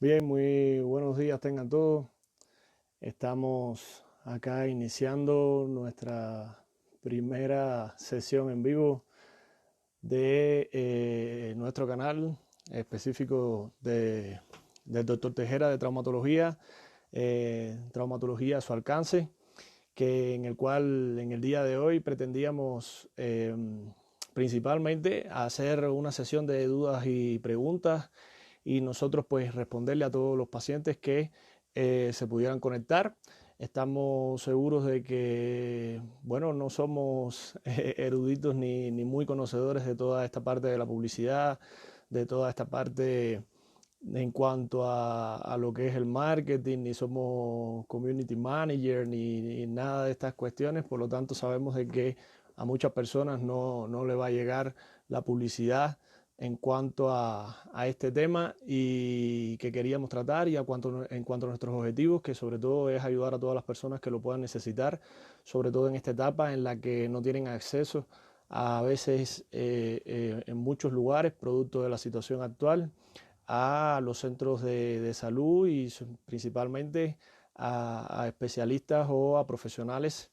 Bien, muy buenos días tengan todos. Estamos acá iniciando nuestra primera sesión en vivo de nuestro canal específico del doctor Tejera de traumatología, traumatología a su alcance, en el cual en el día de hoy pretendíamos principalmente hacer una sesión de dudas y preguntas y nosotros pues responderle a todos los pacientes que se pudieran conectar. Estamos seguros de que, bueno, no somos eruditos ni muy conocedores de toda esta parte de la publicidad, de toda esta parte en cuanto a lo que es el marketing, ni somos community manager, ni nada de estas cuestiones. Por lo tanto, sabemos de que a muchas personas no le va a llegar la publicidad en cuanto a este tema y que queríamos tratar y en cuanto a nuestros objetivos, que sobre todo es ayudar a todas las personas que lo puedan necesitar, sobre todo en esta etapa en la que no tienen acceso a veces en muchos lugares, producto de la situación actual, a los centros de salud y principalmente a especialistas o a profesionales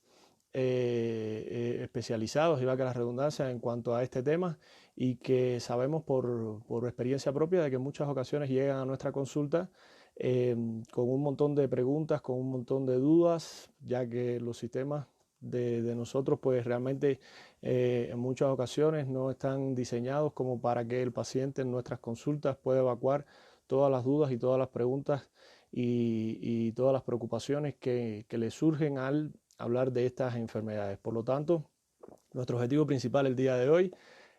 especializados, y valga la redundancia, en cuanto a este tema, y que sabemos por experiencia propia de que en muchas ocasiones llegan a nuestra consulta con un montón de preguntas, con un montón de dudas, ya que los sistemas de nosotros pues realmente en muchas ocasiones no están diseñados como para que el paciente en nuestras consultas pueda evacuar todas las dudas y todas las preguntas y todas las preocupaciones que le surgen al hablar de estas enfermedades. Por lo tanto, nuestro objetivo principal el día de hoy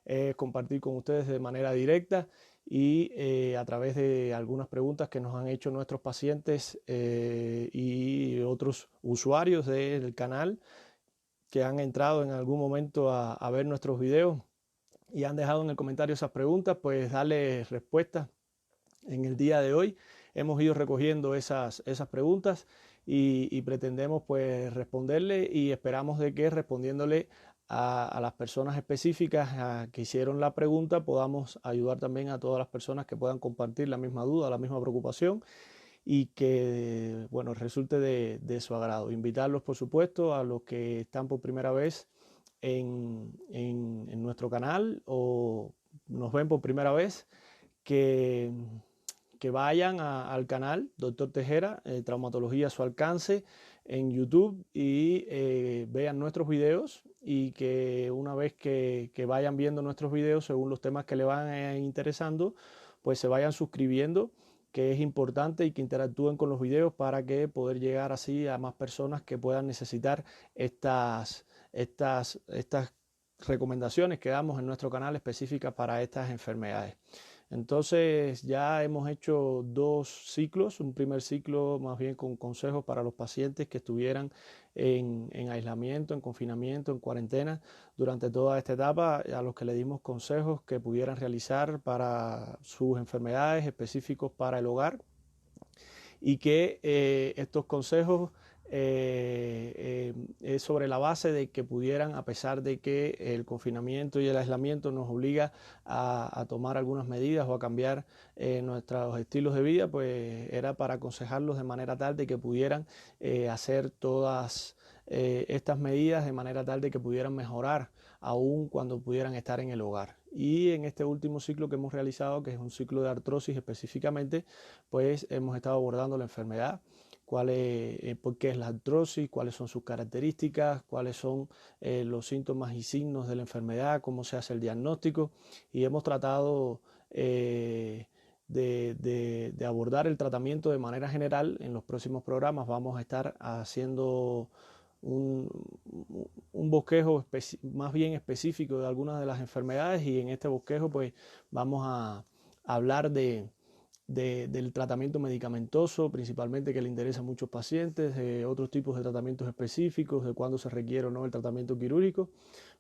es compartir con ustedes de manera directa y a través de algunas preguntas que nos han hecho nuestros pacientes y otros usuarios del canal que han entrado en algún momento a ver nuestros videos y han dejado en el comentario esas preguntas, pues darles respuesta en el día de hoy. Hemos ido recogiendo esas preguntas y pretendemos pues responderle, y esperamos de que respondiéndole a las personas específicas que hicieron la pregunta podamos ayudar también a todas las personas que puedan compartir la misma duda, la misma preocupación, y que bueno, resulte de su agrado. Invitarlos, por supuesto, a los que están por primera vez en nuestro canal o nos ven por primera vez, que, que vayan al canal Doctor Tejera, Traumatología a su alcance, en YouTube, y vean nuestros videos, y que una vez que vayan viendo nuestros videos según los temas que le van interesando, pues se vayan suscribiendo, que es importante, y que interactúen con los videos para que poder llegar así a más personas que puedan necesitar estas recomendaciones que damos en nuestro canal específicas para estas enfermedades. Entonces ya hemos hecho dos ciclos, un primer ciclo más bien con consejos para los pacientes que estuvieran en aislamiento, en confinamiento, en cuarentena durante toda esta etapa, a los que le dimos consejos que pudieran realizar para sus enfermedades específicos para el hogar, y que estos consejos es sobre la base de que pudieran, a pesar de que el confinamiento y el aislamiento nos obliga a tomar algunas medidas o a cambiar nuestros estilos de vida, pues era para aconsejarlos de manera tal de que pudieran hacer todas estas medidas de manera tal de que pudieran mejorar aún cuando pudieran estar en el hogar. Y en este último ciclo que hemos realizado, que es un ciclo de artrosis específicamente, pues hemos estado abordando la enfermedad, por qué es la artrosis, cuáles son sus características, cuáles son los síntomas y signos de la enfermedad, cómo se hace el diagnóstico, y hemos tratado de abordar el tratamiento de manera general. En los próximos programas vamos a estar haciendo un, un bosquejo más bien específico de algunas de las enfermedades, y en este bosquejo pues vamos a hablar del tratamiento medicamentoso, principalmente, que le interesa a muchos pacientes, de otros tipos de tratamientos específicos, de cuándo se requiere o no el tratamiento quirúrgico.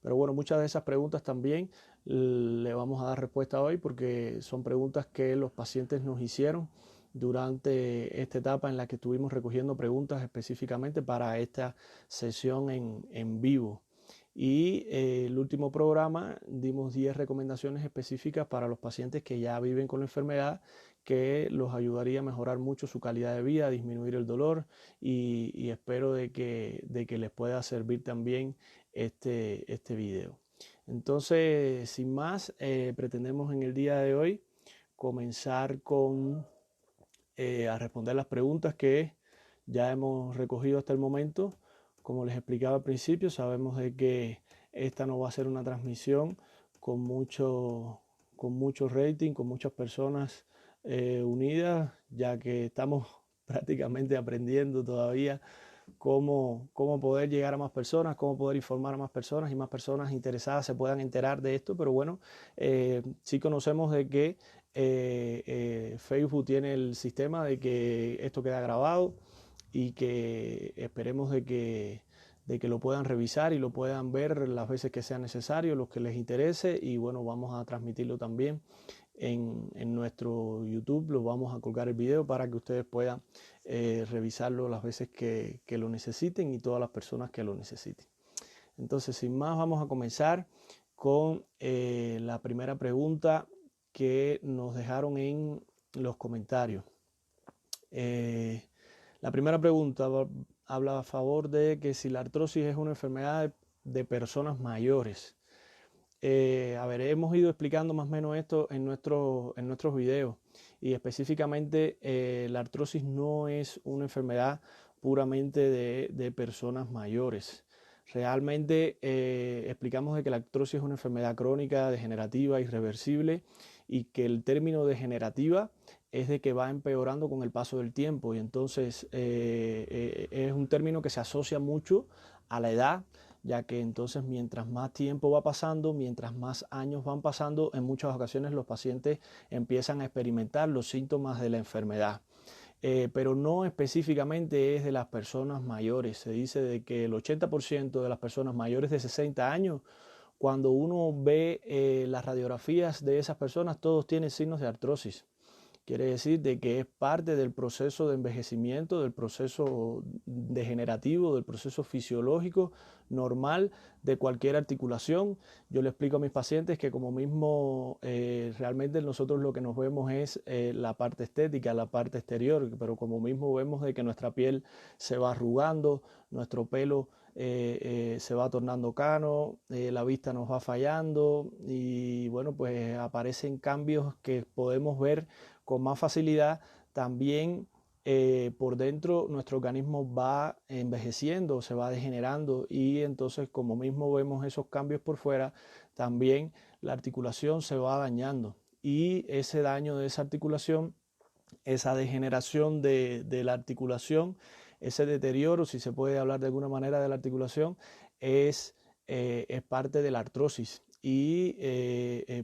Pero bueno, muchas de esas preguntas también le vamos a dar respuesta hoy, porque son preguntas que los pacientes nos hicieron durante esta etapa en la que estuvimos recogiendo preguntas específicamente para esta sesión en vivo. Y el último programa dimos 10 recomendaciones específicas para los pacientes que ya viven con la enfermedad, que los ayudaría a mejorar mucho su calidad de vida, a disminuir el dolor y espero de que les pueda servir también este video. Entonces, sin más, pretendemos en el día de hoy comenzar a responder las preguntas que ya hemos recogido hasta el momento. Como les explicaba al principio, sabemos de que esta no va a ser una transmisión con mucho rating, con muchas personas unidas, ya que estamos prácticamente aprendiendo todavía cómo poder llegar a más personas, cómo poder informar a más personas y más personas interesadas se puedan enterar de esto. Pero bueno, sí conocemos de que Facebook tiene el sistema de que esto queda grabado y que esperemos de que lo puedan revisar y lo puedan ver las veces que sea necesario, los que les interese. Y bueno, vamos a transmitirlo también en nuestro YouTube, lo vamos a colgar el video para que ustedes puedan revisarlo las veces que lo necesiten y todas las personas que lo necesiten. Entonces, sin más, vamos a comenzar con la primera pregunta que nos dejaron en los comentarios. La primera pregunta habla a favor de que si la artrosis es una enfermedad de personas mayores. Hemos ido explicando más o menos esto en nuestros videos y específicamente la artrosis no es una enfermedad puramente de personas mayores. Realmente explicamos de que la artrosis es una enfermedad crónica, degenerativa, irreversible y que el término degenerativa es de que va empeorando con el paso del tiempo y entonces es un término que se asocia mucho a la edad, ya que entonces mientras más tiempo va pasando, mientras más años van pasando, en muchas ocasiones los pacientes empiezan a experimentar los síntomas de la enfermedad. Pero no específicamente es de las personas mayores. Se dice de que el 80% de las personas mayores de 60 años, cuando uno ve las radiografías de esas personas, todos tienen signos de artrosis. Quiere decir de que es parte del proceso de envejecimiento, del proceso degenerativo, del proceso fisiológico normal de cualquier articulación. Yo le explico a mis pacientes que como mismo realmente nosotros lo que nos vemos es la parte estética, la parte exterior, pero como mismo vemos de que nuestra piel se va arrugando, nuestro pelo se va tornando cano, la vista nos va fallando y bueno, pues aparecen cambios que podemos ver con más facilidad. También por dentro nuestro organismo va envejeciendo, se va degenerando y entonces como mismo vemos esos cambios por fuera, también la articulación se va dañando y ese daño de esa articulación, esa degeneración de la articulación, ese deterioro, si se puede hablar de alguna manera de la articulación, es parte de la artrosis y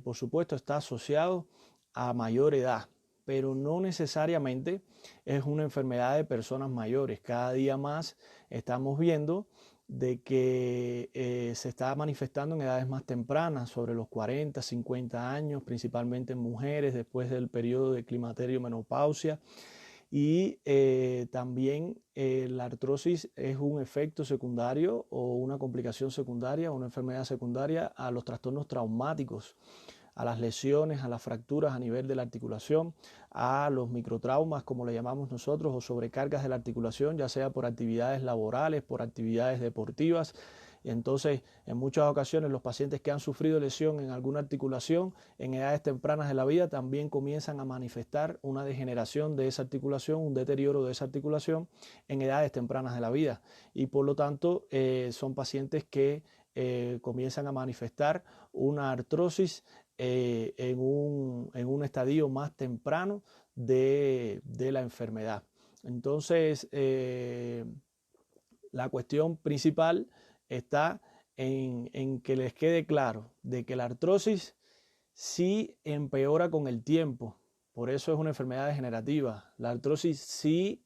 por supuesto está asociado a mayor edad, pero no necesariamente es una enfermedad de personas mayores. Cada día más estamos viendo de que se está manifestando en edades más tempranas, sobre los 40, 50 años, principalmente en mujeres después del periodo de climaterio, menopausia. Y también la artrosis es un efecto secundario o una complicación secundaria, una enfermedad secundaria a los trastornos traumáticos, a las lesiones, a las fracturas a nivel de la articulación, a los microtraumas, como le llamamos nosotros, o sobrecargas de la articulación, ya sea por actividades laborales, por actividades deportivas. Entonces, en muchas ocasiones los pacientes que han sufrido lesión en alguna articulación en edades tempranas de la vida también comienzan a manifestar una degeneración de esa articulación, un deterioro de esa articulación en edades tempranas de la vida. Y por lo tanto, son pacientes que comienzan a manifestar una artrosis en un estadio más temprano de la enfermedad. Entonces, la cuestión principal está en que les quede claro de que la artrosis sí empeora con el tiempo, por eso es una enfermedad degenerativa. La artrosis sí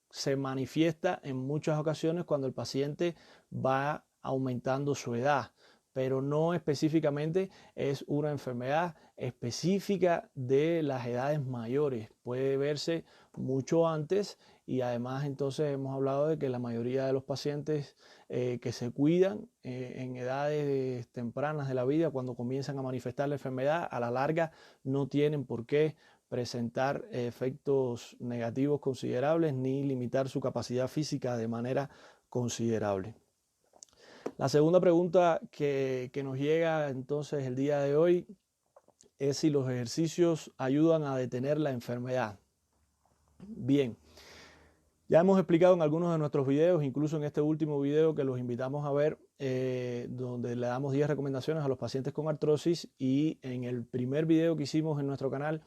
se manifiesta en muchas ocasiones cuando el paciente va aumentando su edad, pero no específicamente es una enfermedad específica de las edades mayores. Puede verse mucho antes y además entonces hemos hablado de que la mayoría de los pacientes que se cuidan en edades tempranas de la vida, cuando comienzan a manifestar la enfermedad, a la larga no tienen por qué presentar efectos negativos considerables ni limitar su capacidad física de manera considerable. La segunda pregunta que nos llega entonces el día de hoy es si los ejercicios ayudan a detener la enfermedad. Bien, ya hemos explicado en algunos de nuestros videos, incluso en este último video que los invitamos a ver, donde le damos 10 recomendaciones a los pacientes con artrosis, y en el primer video que hicimos en nuestro canal,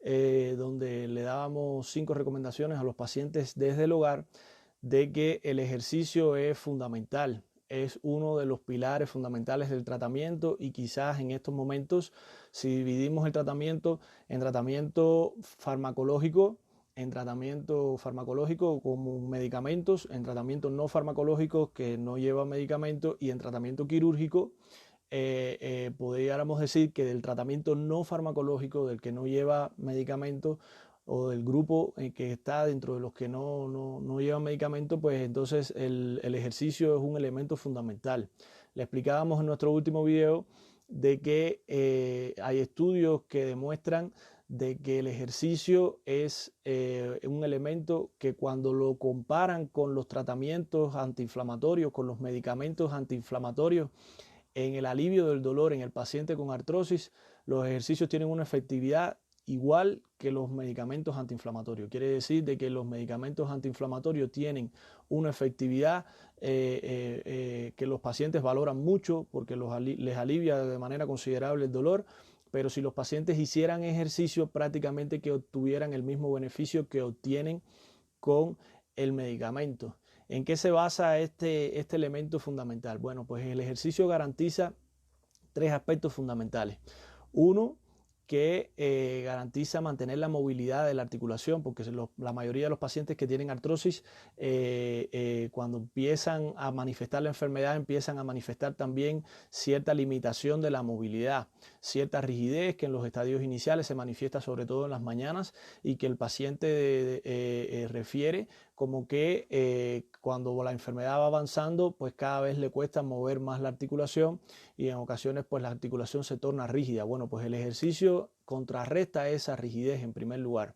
donde le dábamos 5 recomendaciones a los pacientes desde el hogar, de que el ejercicio es fundamental, es uno de los pilares fundamentales del tratamiento, y quizás en estos momentos, si dividimos el tratamiento en tratamiento farmacológico, como medicamentos, en tratamiento no farmacológico que no lleva medicamentos, y en tratamiento quirúrgico, podríamos decir que del tratamiento no farmacológico, del que no lleva medicamentos, o del grupo que está dentro de los que no llevan medicamentos, pues entonces el ejercicio es un elemento fundamental. Le explicábamos en nuestro último video de que hay estudios que demuestran de que el ejercicio es un elemento que, cuando lo comparan con los tratamientos antiinflamatorios, con los medicamentos antiinflamatorios, en el alivio del dolor en el paciente con artrosis, los ejercicios tienen una efectividad igual que los medicamentos antiinflamatorios. Quiere decir de que los medicamentos antiinflamatorios tienen una efectividad que los pacientes valoran mucho, porque les alivia de manera considerable el dolor, pero si los pacientes hicieran ejercicio, prácticamente que obtuvieran el mismo beneficio que obtienen con el medicamento. ¿En qué se basa este elemento fundamental? Bueno, pues el ejercicio garantiza 3 aspectos fundamentales. Uno, que garantiza mantener la movilidad de la articulación, porque la mayoría de los pacientes que tienen artrosis, cuando empiezan a manifestar la enfermedad, empiezan a manifestar también cierta limitación de la movilidad, cierta rigidez que en los estadios iniciales se manifiesta sobre todo en las mañanas, y que el paciente refiere como que cuando la enfermedad va avanzando, pues cada vez le cuesta mover más la articulación, y en ocasiones pues la articulación se torna rígida. Bueno, pues el ejercicio contrarresta esa rigidez en primer lugar.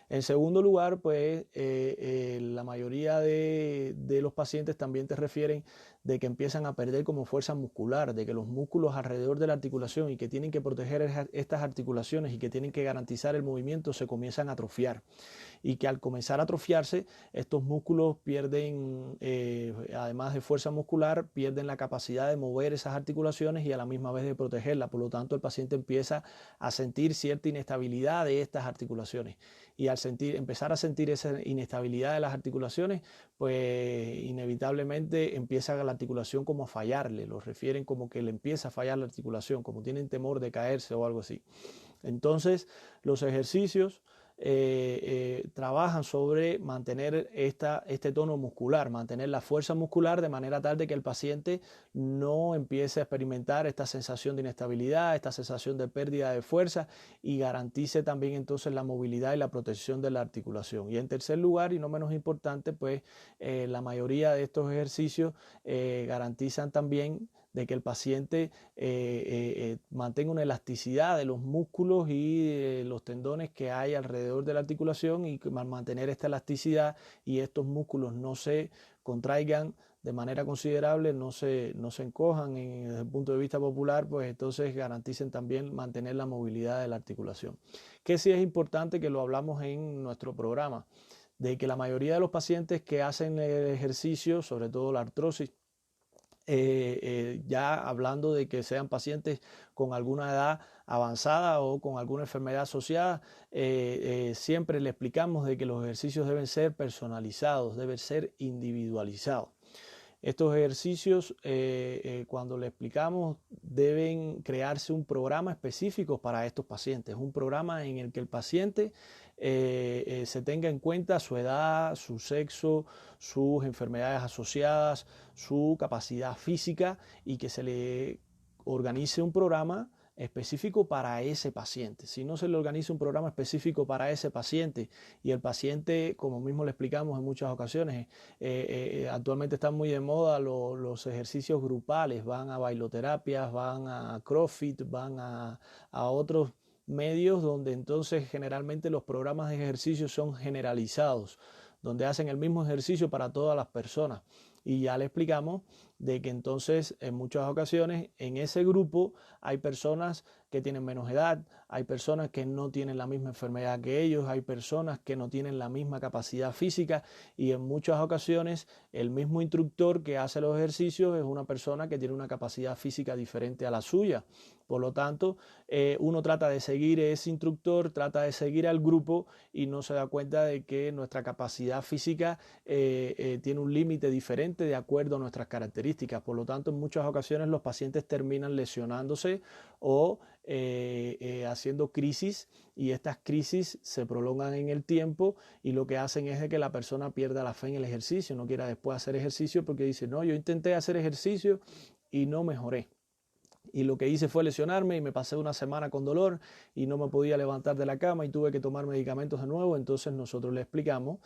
En segundo lugar, pues la mayoría de los pacientes también te refieren de que empiezan a perder como fuerza muscular, de que los músculos alrededor de la articulación, y que tienen que proteger estas articulaciones y que tienen que garantizar el movimiento, se comienzan a atrofiar, y que al comenzar a atrofiarse, estos músculos pierden, además de fuerza muscular, pierden la capacidad de mover esas articulaciones y a la misma vez de protegerlas. Por lo tanto, el paciente empieza a sentir cierta inestabilidad de estas articulaciones, y al empezar a sentir esa inestabilidad de las articulaciones, pues inevitablemente empieza la articulación como a fallarle, lo refieren como que le empieza a fallar la articulación, como tienen temor de caerse o algo así. Entonces, los ejercicios trabajan sobre mantener este tono muscular, mantener la fuerza muscular, de manera tal de que el paciente no empiece a experimentar esta sensación de inestabilidad, esta sensación de pérdida de fuerza, y garantice también entonces la movilidad y la protección de la articulación. Y en tercer lugar, y no menos importante, pues la mayoría de estos ejercicios garantizan también de que el paciente mantenga una elasticidad de los músculos y de los tendones que hay alrededor de la articulación, y mantener esta elasticidad y estos músculos no se contraigan de manera considerable, no se encojan desde el punto de vista popular, pues entonces garanticen también mantener la movilidad de la articulación. Que sí es importante, que lo hablamos en nuestro programa, de que la mayoría de los pacientes que hacen el ejercicio, sobre todo la artrosis, ya hablando de que sean pacientes con alguna edad avanzada o con alguna enfermedad asociada, siempre le explicamos de que los ejercicios deben ser personalizados, deben ser individualizados. Estos ejercicios, cuando le explicamos, deben crearse un programa específico para estos pacientes, un programa en el que el paciente se tenga en cuenta su edad, su sexo, sus enfermedades asociadas, su capacidad física, y que se le organice un programa específico para ese paciente. Si no se le organiza un programa específico para ese paciente y el paciente, como mismo le explicamos en muchas ocasiones, actualmente están muy de moda los ejercicios grupales, van a bailoterapias, van a CrossFit, van a otros medios donde entonces generalmente los programas de ejercicio son generalizados, donde hacen el mismo ejercicio para todas las personas. Y ya le explicamos de que entonces en muchas ocasiones en ese grupo hay personas que tienen menos edad, hay personas que no tienen la misma enfermedad que ellos, hay personas que no tienen la misma capacidad física y en muchas ocasiones el mismo instructor que hace los ejercicios es una persona que tiene una capacidad física diferente a la suya. Por lo tanto, uno trata de seguir ese instructor, trata de seguir al grupo y no se da cuenta de que nuestra capacidad física tiene un límite diferente de acuerdo a nuestras características. Por lo tanto, en muchas ocasiones los pacientes terminan lesionándose o haciendo crisis, y estas crisis se prolongan en el tiempo y lo que hacen es de que la persona pierda la fe en el ejercicio, no quiera después hacer ejercicio porque dice, no, yo intenté hacer ejercicio y no mejoré. Y lo que hice fue lesionarme y me pasé una semana con dolor y no me podía levantar de la cama y tuve que tomar medicamentos de nuevo. Entonces nosotros le explicamos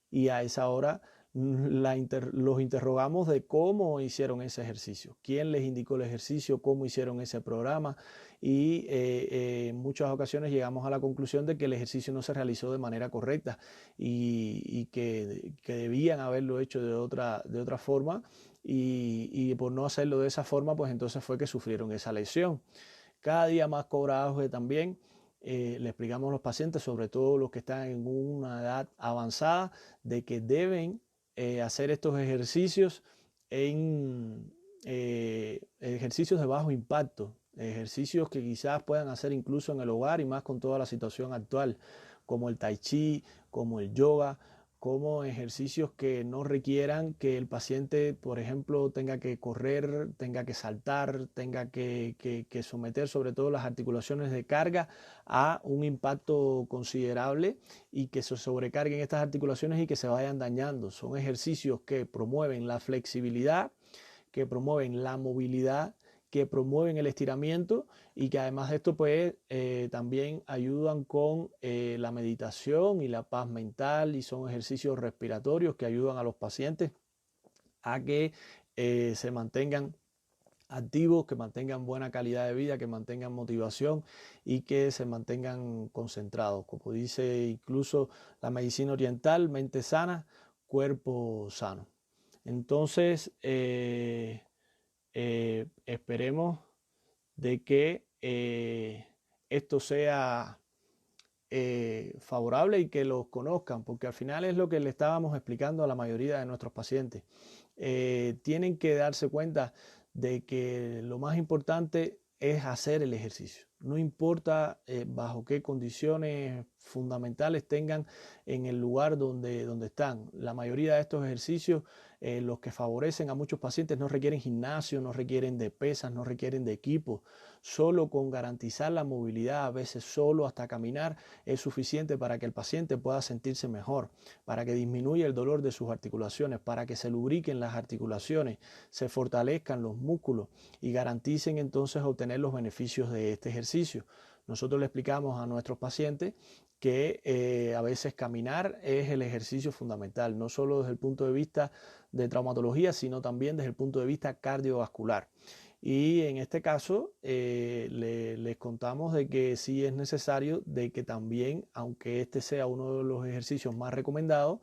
y a esa hora los interrogamos de cómo hicieron ese ejercicio, quién les indicó el ejercicio, cómo hicieron ese programa y en muchas ocasiones llegamos a la conclusión de que el ejercicio no se realizó de manera correcta y que debían haberlo hecho de otra forma y por no hacerlo de esa forma pues entonces fue que sufrieron esa lesión. Cada día más cobra auge también. Le explicamos a los pacientes, sobre todo los que están en una edad avanzada, de que deben hacer estos ejercicios en ejercicios de bajo impacto, ejercicios que quizás puedan hacer incluso en el hogar y más con toda la situación actual, como el tai chi, como el yoga, como ejercicios que no requieran que el paciente, por ejemplo, tenga que correr, tenga que saltar, tenga que someter sobre todo las articulaciones de carga a un impacto considerable y que se sobrecarguen estas articulaciones y que se vayan dañando. Son ejercicios que promueven la flexibilidad, que promueven la movilidad, que promueven el estiramiento y que además de esto pues también ayudan con la meditación y la paz mental y son ejercicios respiratorios que ayudan a los pacientes a que se mantengan activos, que mantengan buena calidad de vida, que mantengan motivación y que se mantengan concentrados. Como dice incluso la medicina oriental, mente sana, cuerpo sano. Entonces, esperemos de que esto sea favorable y que los conozcan, porque al final es lo que le estábamos explicando a la mayoría de nuestros pacientes. Tienen que darse cuenta de que lo más importante es hacer el ejercicio. No importa bajo qué condiciones fundamentales tengan en el lugar donde están. La mayoría de estos ejercicios, los que favorecen a muchos pacientes, no requieren gimnasio, no requieren de pesas, no requieren de equipo. Solo con garantizar la movilidad, a veces solo hasta caminar, es suficiente para que el paciente pueda sentirse mejor, para que disminuya el dolor de sus articulaciones, para que se lubriquen las articulaciones, se fortalezcan los músculos y garanticen entonces obtener los beneficios de este ejercicio. Nosotros le explicamos a nuestros pacientes que a veces caminar es el ejercicio fundamental, no solo desde el punto de vista de traumatología, sino también desde el punto de vista cardiovascular. Y en este caso les contamos de que sí es necesario de que también, aunque este sea uno de los ejercicios más recomendados,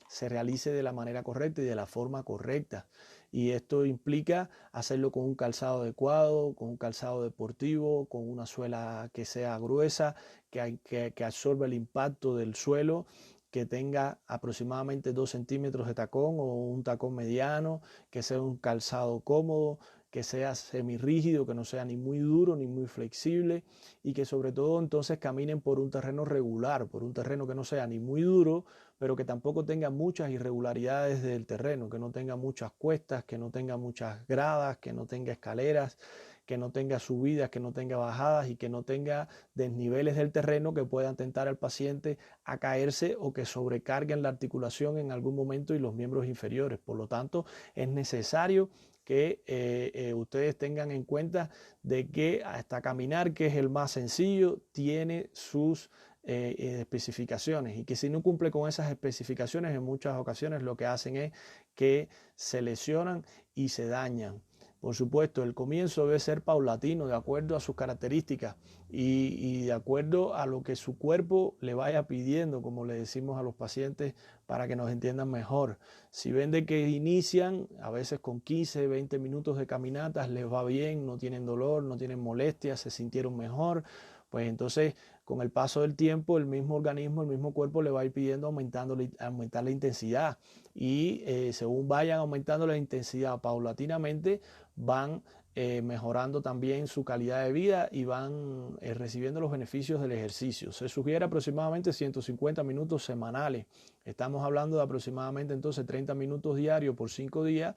se realice de la manera correcta y de la forma correcta. Y esto implica hacerlo con un calzado adecuado, con un calzado deportivo, con una suela que sea gruesa, que absorba el impacto del suelo, que tenga aproximadamente 2 centímetros de tacón o un tacón mediano, que sea un calzado cómodo, que sea semirrígido, que no sea ni muy duro ni muy flexible y que sobre todo entonces caminen por un terreno regular, por un terreno que no sea ni muy duro, pero que tampoco tenga muchas irregularidades del terreno, que no tenga muchas cuestas, que no tenga muchas gradas, que no tenga escaleras, que no tenga subidas, que no tenga bajadas y que no tenga desniveles del terreno que puedan tentar al paciente a caerse o que sobrecarguen la articulación en algún momento y los miembros inferiores. Por lo tanto, es necesario que ustedes tengan en cuenta de que hasta caminar, que es el más sencillo, tiene sus especificaciones, y que si no cumple con esas especificaciones, en muchas ocasiones lo que hacen es que se lesionan y se dañan. Por supuesto, el comienzo debe ser paulatino, de acuerdo a sus características y de acuerdo a lo que su cuerpo le vaya pidiendo, como le decimos a los pacientes, para que nos entiendan mejor. Si ven de que inician, a veces con 15, 20 minutos de caminatas, les va bien, no tienen dolor, no tienen molestias, se sintieron mejor, pues entonces con el paso del tiempo el mismo organismo, el mismo cuerpo le va a ir pidiendo aumentar la intensidad, y según vayan aumentando la intensidad paulatinamente, van mejorando también su calidad de vida y van recibiendo los beneficios del ejercicio. Se sugiere aproximadamente 150 minutos semanales. Estamos hablando de aproximadamente entonces 30 minutos diarios por 5 días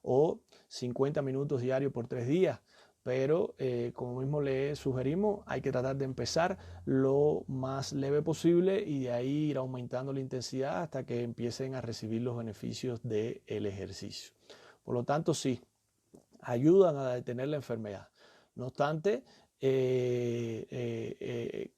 o 50 minutos diarios por 3 días. Pero como mismo le sugerimos, hay que tratar de empezar lo más leve posible y de ahí ir aumentando la intensidad hasta que empiecen a recibir los beneficios del ejercicio. Por lo tanto, sí, ayudan a detener la enfermedad. No obstante,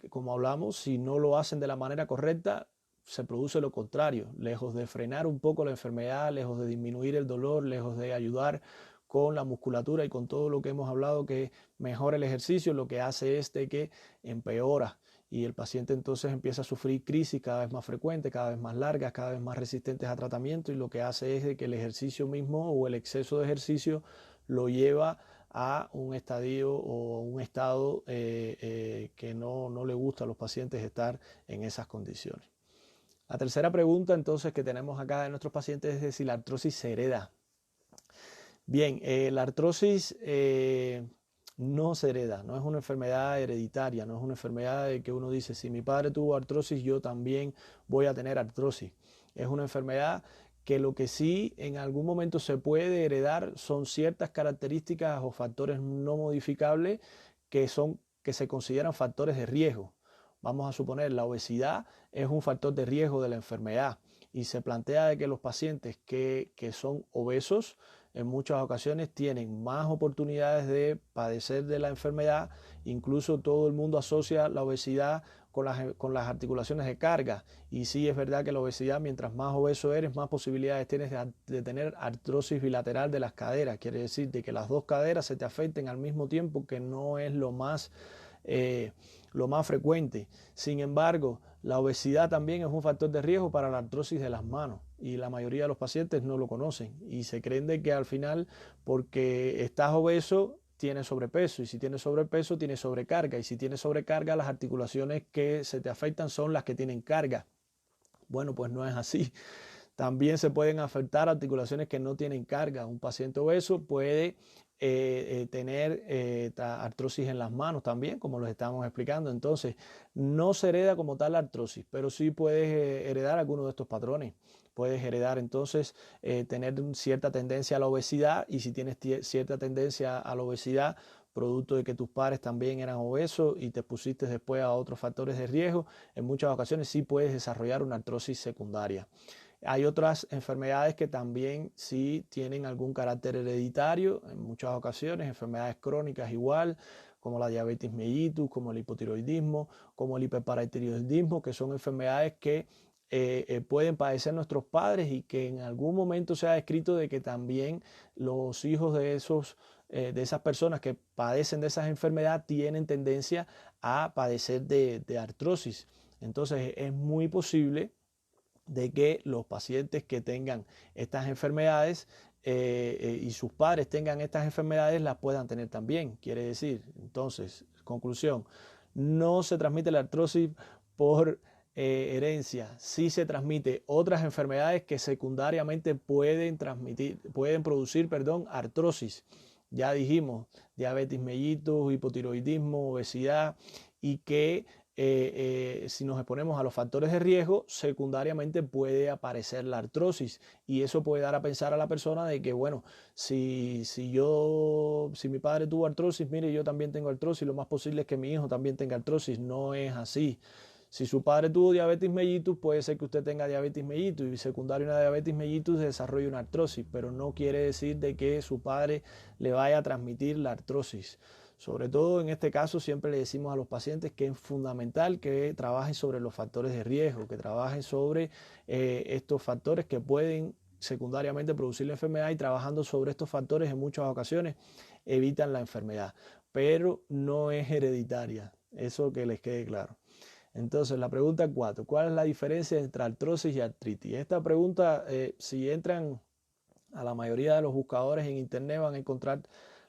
como hablamos, si no lo hacen de la manera correcta, se produce lo contrario. Lejos de frenar un poco la enfermedad, lejos de disminuir el dolor, lejos de ayudar con la musculatura y con todo lo que hemos hablado que mejora el ejercicio, lo que hace es de que empeora, y el paciente entonces empieza a sufrir crisis cada vez más frecuentes, cada vez más largas, cada vez más resistentes a tratamiento, y lo que hace es de que el ejercicio mismo o el exceso de ejercicio lo lleva a un estadio o un estado que no le gusta a los pacientes estar en esas condiciones. La tercera pregunta entonces que tenemos acá de nuestros pacientes es si la artrosis se hereda. Bien, la artrosis no se hereda, no es una enfermedad hereditaria, no es una enfermedad de que uno dice, si mi padre tuvo artrosis, yo también voy a tener artrosis. Es una enfermedad que lo que sí en algún momento se puede heredar son ciertas características o factores no modificables que se consideran factores de riesgo. Vamos a suponer, la obesidad es un factor de riesgo de la enfermedad, y se plantea de que los pacientes que son obesos en muchas ocasiones tienen más oportunidades de padecer de la enfermedad. Incluso todo el mundo asocia la obesidad con las articulaciones de carga, y sí es verdad que la obesidad, mientras más obeso eres, más posibilidades tienes de tener artrosis bilateral de las caderas. Quiere decir de que las dos caderas se te afecten al mismo tiempo, que no es lo más frecuente. Sin embargo, la obesidad también es un factor de riesgo para la artrosis de las manos, y la mayoría de los pacientes no lo conocen y se creen de que al final, porque estás obeso, tienes sobrepeso, y si tienes sobrepeso tienes sobrecarga, y si tienes sobrecarga las articulaciones que se te afectan son las que tienen carga. Bueno, pues no es así. También se pueden afectar articulaciones que no tienen carga. Un paciente obeso puede tener artrosis en las manos también, como los estamos explicando. Entonces, no se hereda como tal la artrosis, pero sí puedes heredar alguno de estos patrones. Puedes heredar entonces tener cierta tendencia a la obesidad, y si tienes cierta tendencia a la obesidad, producto de que tus padres también eran obesos y te pusiste después a otros factores de riesgo, en muchas ocasiones sí puedes desarrollar una artrosis secundaria. Hay otras enfermedades que también sí tienen algún carácter hereditario, en muchas ocasiones, enfermedades crónicas igual, como la diabetes mellitus, como el hipotiroidismo, como el hiperparatiroidismo, que son enfermedades que pueden padecer nuestros padres, y que en algún momento se ha descrito de que también los hijos de esas personas que padecen de esas enfermedades tienen tendencia a padecer de artrosis. Entonces es muy posible de que los pacientes que tengan estas enfermedades y sus padres tengan estas enfermedades las puedan tener también. Quiere decir, entonces, conclusión, no se transmite la artrosis por herencia, sí se transmite otras enfermedades que secundariamente pueden producir artrosis. Ya dijimos, diabetes mellitus, hipotiroidismo, obesidad, y que si nos exponemos a los factores de riesgo, secundariamente puede aparecer la artrosis, y eso puede dar a pensar a la persona de que, bueno, si mi padre tuvo artrosis, mire, yo también tengo artrosis, lo más posible es que mi hijo también tenga artrosis. No es así. Si su padre tuvo diabetes mellitus, puede ser que usted tenga diabetes mellitus y secundario a una diabetes mellitus desarrolle una artrosis, pero no quiere decir de que su padre le vaya a transmitir la artrosis. Sobre todo en este caso siempre le decimos a los pacientes que es fundamental que trabajen sobre los factores de riesgo, que trabajen sobre estos factores que pueden secundariamente producir la enfermedad, y trabajando sobre estos factores en muchas ocasiones evitan la enfermedad, pero no es hereditaria, eso que les quede claro. Entonces la pregunta 4, ¿cuál es la diferencia entre artrosis y artritis? Esta pregunta, si entran a la mayoría de los buscadores en internet, van a encontrar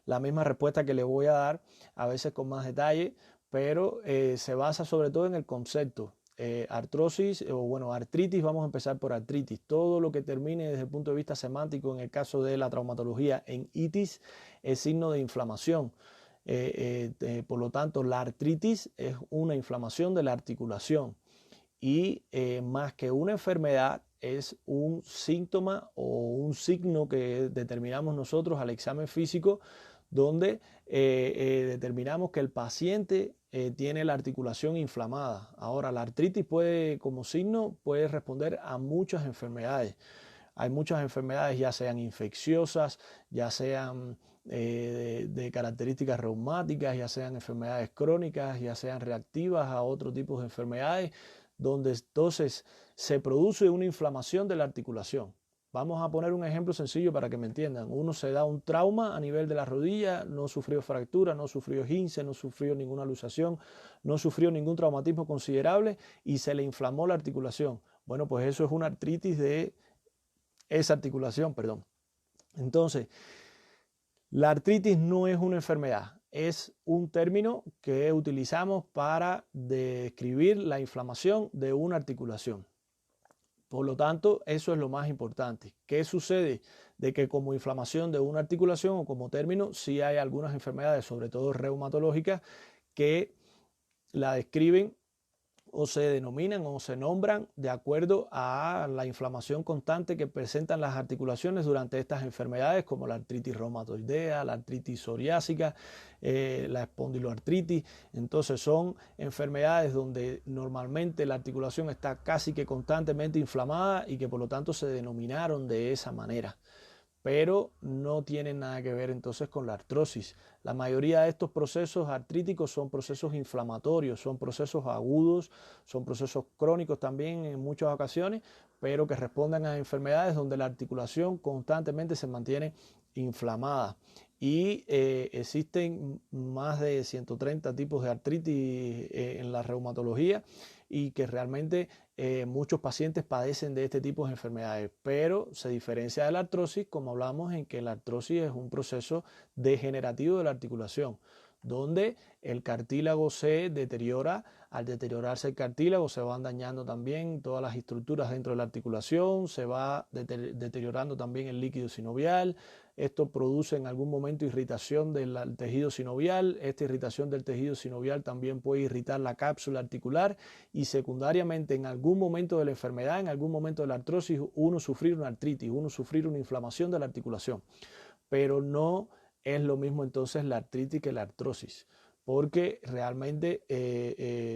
la misma respuesta que les voy a dar, a veces con más detalle, pero se basa sobre todo en el concepto. Artrosis o bueno, artritis, vamos a empezar por artritis. Todo lo que termine desde el punto de vista semántico en el caso de la traumatología en itis es signo de inflamación. Por lo tanto, la artritis es una inflamación de la articulación y más que una enfermedad es un síntoma o un signo que determinamos nosotros al examen físico, donde determinamos que el paciente tiene la articulación inflamada. Ahora, la artritis puede, como signo, puede responder a muchas enfermedades. Hay muchas enfermedades, ya sean infecciosas, ya sean de características reumáticas, ya sean enfermedades crónicas, ya sean reactivas a otro tipo de enfermedades, donde entonces se produce una inflamación de la articulación. Vamos a poner un ejemplo sencillo para que me entiendan. Uno se da un trauma a nivel de la rodilla, no sufrió fractura, no sufrió esguince, no sufrió ninguna luxación, no sufrió ningún traumatismo considerable y se le inflamó la articulación. Bueno, pues eso es una artritis de esa articulación, perdón. Entonces, la artritis no es una enfermedad, es un término que utilizamos para describir la inflamación de una articulación. Por lo tanto, eso es lo más importante. ¿Qué sucede? De que como inflamación de una articulación o como término, sí hay algunas enfermedades, sobre todo reumatológicas, que la describen o se denominan o se nombran de acuerdo a la inflamación constante que presentan las articulaciones durante estas enfermedades, como la artritis reumatoidea, la artritis psoriásica, la espondiloartritis. Entonces son enfermedades donde normalmente la articulación está casi que constantemente inflamada y que por lo tanto se denominaron de esa manera, pero no tienen nada que ver entonces con la artrosis. La mayoría de estos procesos artríticos son procesos inflamatorios, son procesos agudos, son procesos crónicos también en muchas ocasiones, pero que responden a enfermedades donde la articulación constantemente se mantiene inflamada. Y existen más de 130 tipos de artritis en la reumatología, y que realmente muchos pacientes padecen de este tipo de enfermedades, pero se diferencia de la artrosis, como hablamos, en que la artrosis es un proceso degenerativo de la articulación, donde el cartílago se deteriora. Al deteriorarse el cartílago se van dañando también todas las estructuras dentro de la articulación, se va deteriorando también el líquido sinovial. Esto produce en algún momento irritación del tejido sinovial. Esta irritación del tejido sinovial también puede irritar la cápsula articular y secundariamente en algún momento de la enfermedad, en algún momento de la artrosis, uno sufrir una artritis, uno sufrir una inflamación de la articulación. Pero no es lo mismo entonces la artritis que la artrosis, porque realmente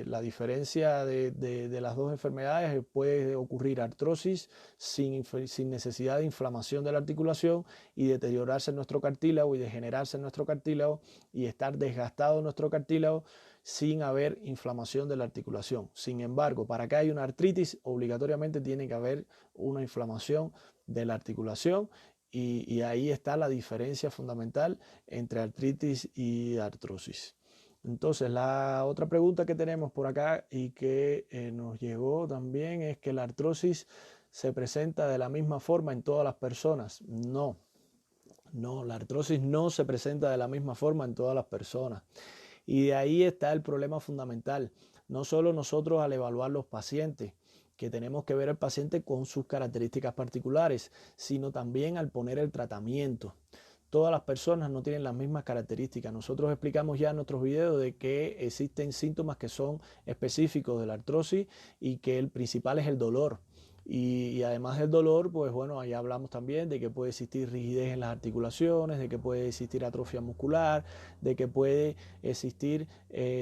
la diferencia de las dos enfermedades puede ocurrir artrosis sin necesidad de inflamación de la articulación y deteriorarse nuestro cartílago y degenerarse nuestro cartílago y estar desgastado nuestro cartílago sin haber inflamación de la articulación. Sin embargo, para que haya una artritis, obligatoriamente tiene que haber una inflamación de la articulación. Y ahí está la diferencia fundamental entre artritis y artrosis. Entonces, la otra pregunta que tenemos por acá y que nos llegó también es que la artrosis se presenta de la misma forma en todas las personas. No, la artrosis no se presenta de la misma forma en todas las personas. Y de ahí está el problema fundamental. No solo nosotros al evaluar los pacientes, que tenemos que ver al paciente con sus características particulares, sino también al poner el tratamiento. Todas las personas no tienen las mismas características. Nosotros explicamos ya en nuestros videos de que existen síntomas que son específicos de la artrosis y que el principal es el dolor. Y además del dolor, pues bueno, ahí hablamos también de que puede existir rigidez en las articulaciones, de que puede existir atrofia muscular, de que puede existir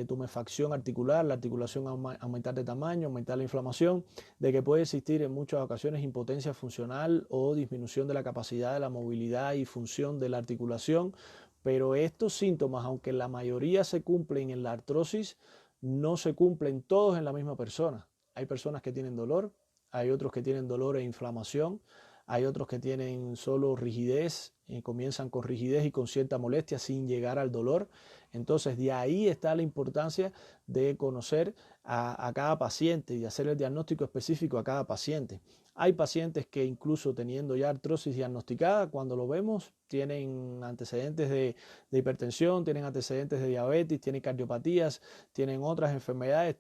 tumefacción articular, la articulación aumentar de tamaño, aumentar la inflamación, de que puede existir en muchas ocasiones impotencia funcional o disminución de la capacidad de la movilidad y función de la articulación. Pero estos síntomas, aunque la mayoría se cumplen en la artrosis, no se cumplen todos en la misma persona. Hay personas que tienen dolor, hay otros que tienen dolor e inflamación, hay otros que tienen solo rigidez y comienzan con rigidez y con cierta molestia sin llegar al dolor. Entonces de ahí está la importancia de conocer a cada paciente y hacer el diagnóstico específico a cada paciente. Hay pacientes que incluso teniendo ya artrosis diagnosticada, cuando lo vemos, tienen antecedentes de hipertensión, tienen antecedentes de diabetes, tienen cardiopatías, tienen otras enfermedades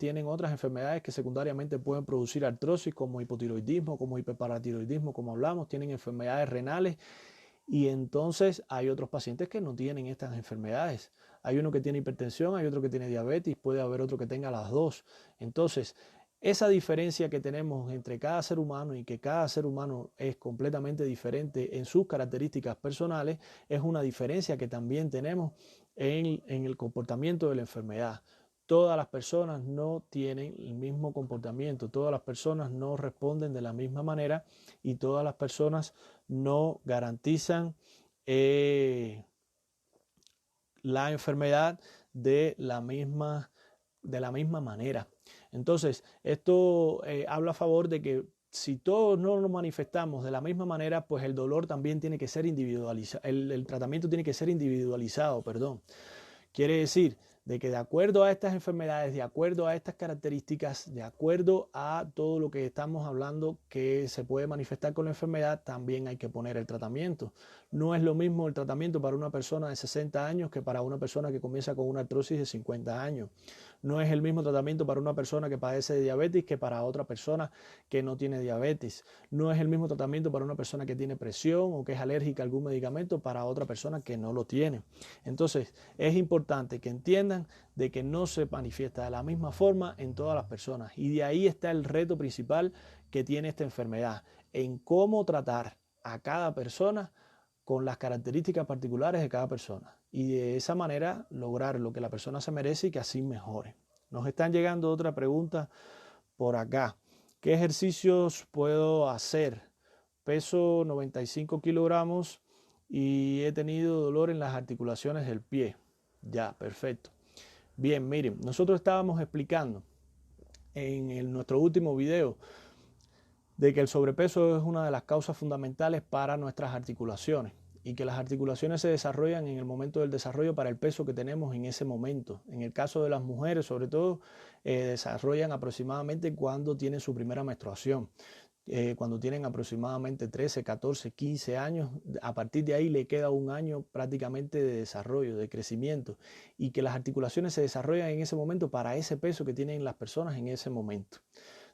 que secundariamente pueden producir artrosis como hipotiroidismo, como hiperparatiroidismo, como hablamos, tienen enfermedades renales. Y entonces hay otros pacientes que no tienen estas enfermedades. Hay uno que tiene hipertensión, hay otro que tiene diabetes, puede haber otro que tenga las dos. Entonces, esa diferencia que tenemos entre cada ser humano y que cada ser humano es completamente diferente en sus características personales, es una diferencia que también tenemos en el comportamiento de la enfermedad. Todas las personas no tienen el mismo comportamiento, todas las personas no responden de la misma manera y todas las personas no garantizan la enfermedad de la misma manera. Entonces, esto habla a favor de que si todos no nos manifestamos de la misma manera, pues el dolor también tiene que ser individualizado, el tratamiento tiene que ser individualizado, perdón. Quiere decir de que de acuerdo a estas enfermedades, de acuerdo a estas características, de acuerdo a todo lo que estamos hablando que se puede manifestar con la enfermedad, también hay que poner el tratamiento. No es lo mismo el tratamiento para una persona de 60 años que para una persona que comienza con una artrosis de 50 años. No es el mismo tratamiento para una persona que padece de diabetes que para otra persona que no tiene diabetes. No es el mismo tratamiento para una persona que tiene presión o que es alérgica a algún medicamento para otra persona que no lo tiene. Entonces, es importante que entiendan de que no se manifiesta de la misma forma en todas las personas. Y de ahí está el reto principal que tiene esta enfermedad, en cómo tratar a cada persona con las características particulares de cada persona y de esa manera lograr lo que la persona se merece y que así mejore. Nos están llegando otra pregunta por acá. ¿Qué ejercicios puedo hacer? Peso 95 kilogramos y he tenido dolor en las articulaciones del pie. Ya, perfecto. Bien, miren, nosotros estábamos explicando en nuestro último video de que el sobrepeso es una de las causas fundamentales para nuestras articulaciones y que las articulaciones se desarrollan en el momento del desarrollo para el peso que tenemos en ese momento. En el caso de las mujeres, sobre todo, desarrollan aproximadamente cuando tienen su primera menstruación. Cuando tienen aproximadamente 13, 14, 15 años, a partir de ahí le queda un año prácticamente de desarrollo, de crecimiento, y que las articulaciones se desarrollan en ese momento para ese peso que tienen las personas en ese momento.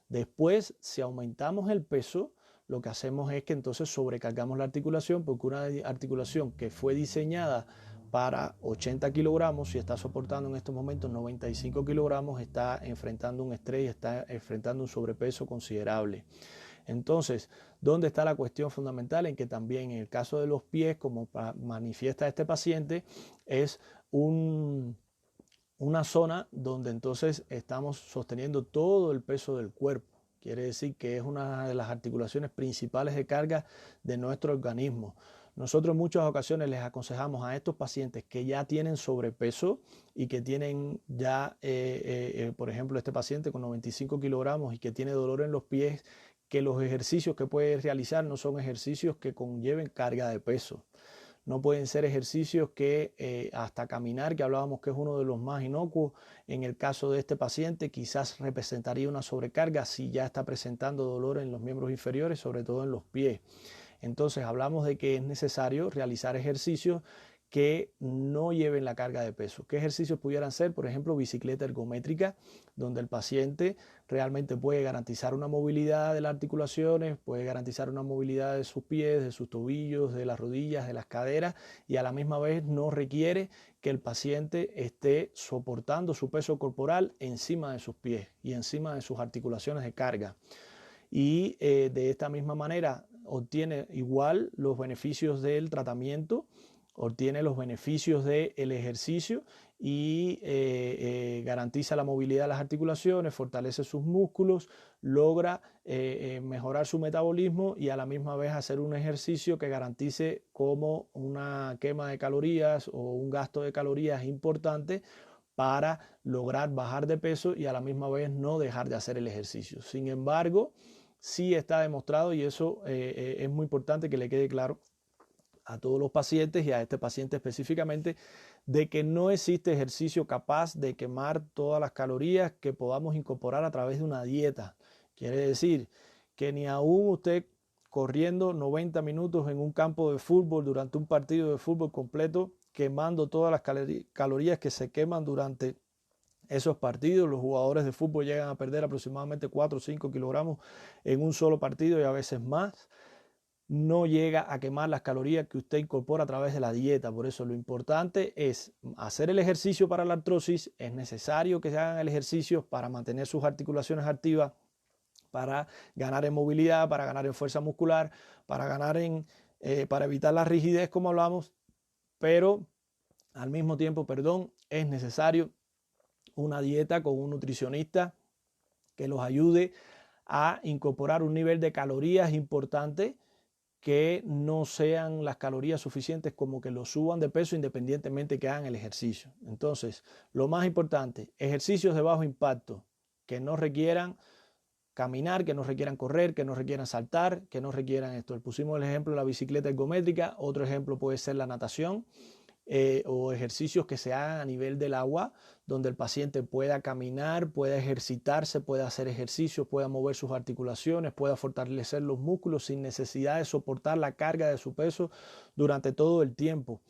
Después, si aumentamos el peso, lo que hacemos es que entonces sobrecargamos la articulación, porque una articulación que fue diseñada para 80 kilogramos y está soportando en estos momentos 95 kilogramos, está enfrentando un estrés y está enfrentando un sobrepeso considerable. Entonces, ¿dónde está la cuestión fundamental? En que también en el caso de los pies, como manifiesta este paciente, es una zona donde entonces estamos sosteniendo todo el peso del cuerpo. Quiere decir que es una de las articulaciones principales de carga de nuestro organismo. Nosotros en muchas ocasiones les aconsejamos a estos pacientes que ya tienen sobrepeso y que tienen ya, por ejemplo, este paciente con 95 kilogramos y que tiene dolor en los pies, que los ejercicios que puede realizar no son ejercicios que conlleven carga de peso. No pueden ser ejercicios que hasta caminar, que hablábamos que es uno de los más inocuos, en el caso de este paciente quizás representaría una sobrecarga si ya está presentando dolor en los miembros inferiores, sobre todo en los pies. Entonces hablamos de que es necesario realizar ejercicios que no lleven la carga de peso. ¿Qué ejercicios pudieran ser? Por ejemplo, bicicleta ergométrica, donde el paciente realmente puede garantizar una movilidad de las articulaciones, puede garantizar una movilidad de sus pies, de sus tobillos, de las rodillas, de las caderas, y a la misma vez no requiere que el paciente esté soportando su peso corporal encima de sus pies y encima de sus articulaciones de carga. y de esta misma manera obtiene igual los beneficios del tratamiento, obtiene los beneficios del ejercicio y garantiza la movilidad de las articulaciones, fortalece sus músculos, logra mejorar su metabolismo y a la misma vez hacer un ejercicio que garantice como una quema de calorías o un gasto de calorías importante para lograr bajar de peso y a la misma vez no dejar de hacer el ejercicio. Sin embargo, sí está demostrado, y eso es muy importante que le quede claro a todos los pacientes y a este paciente específicamente, de que no existe ejercicio capaz de quemar todas las calorías que podamos incorporar a través de una dieta. Quiere decir que ni aún usted corriendo 90 minutos en un campo de fútbol durante un partido de fútbol completo, quemando todas las calorías que se queman durante esos partidos. Los jugadores de fútbol llegan a perder aproximadamente 4 o 5 kilogramos en un solo partido y a veces más. No llega a quemar las calorías que usted incorpora a través de la dieta. Por eso lo importante es hacer el ejercicio para la artrosis. Es necesario que se hagan el ejercicio para mantener sus articulaciones activas, para ganar en movilidad, para ganar en fuerza muscular, para ganar para evitar la rigidez, como hablamos, pero al mismo tiempo, es necesario una dieta con un nutricionista que los ayude a incorporar un nivel de calorías importante, que no sean las calorías suficientes como que lo suban de peso independientemente que hagan el ejercicio. Entonces, lo más importante, ejercicios de bajo impacto que no requieran caminar, que no requieran correr, que no requieran saltar, que no requieran esto. Pusimos el ejemplo de la bicicleta ergométrica, otro ejemplo puede ser la natación. O ejercicios que se hagan a nivel del agua, donde el paciente pueda caminar, pueda ejercitarse, pueda hacer ejercicios, pueda mover sus articulaciones, pueda fortalecer los músculos sin necesidad de soportar la carga de su peso durante todo el tiempo.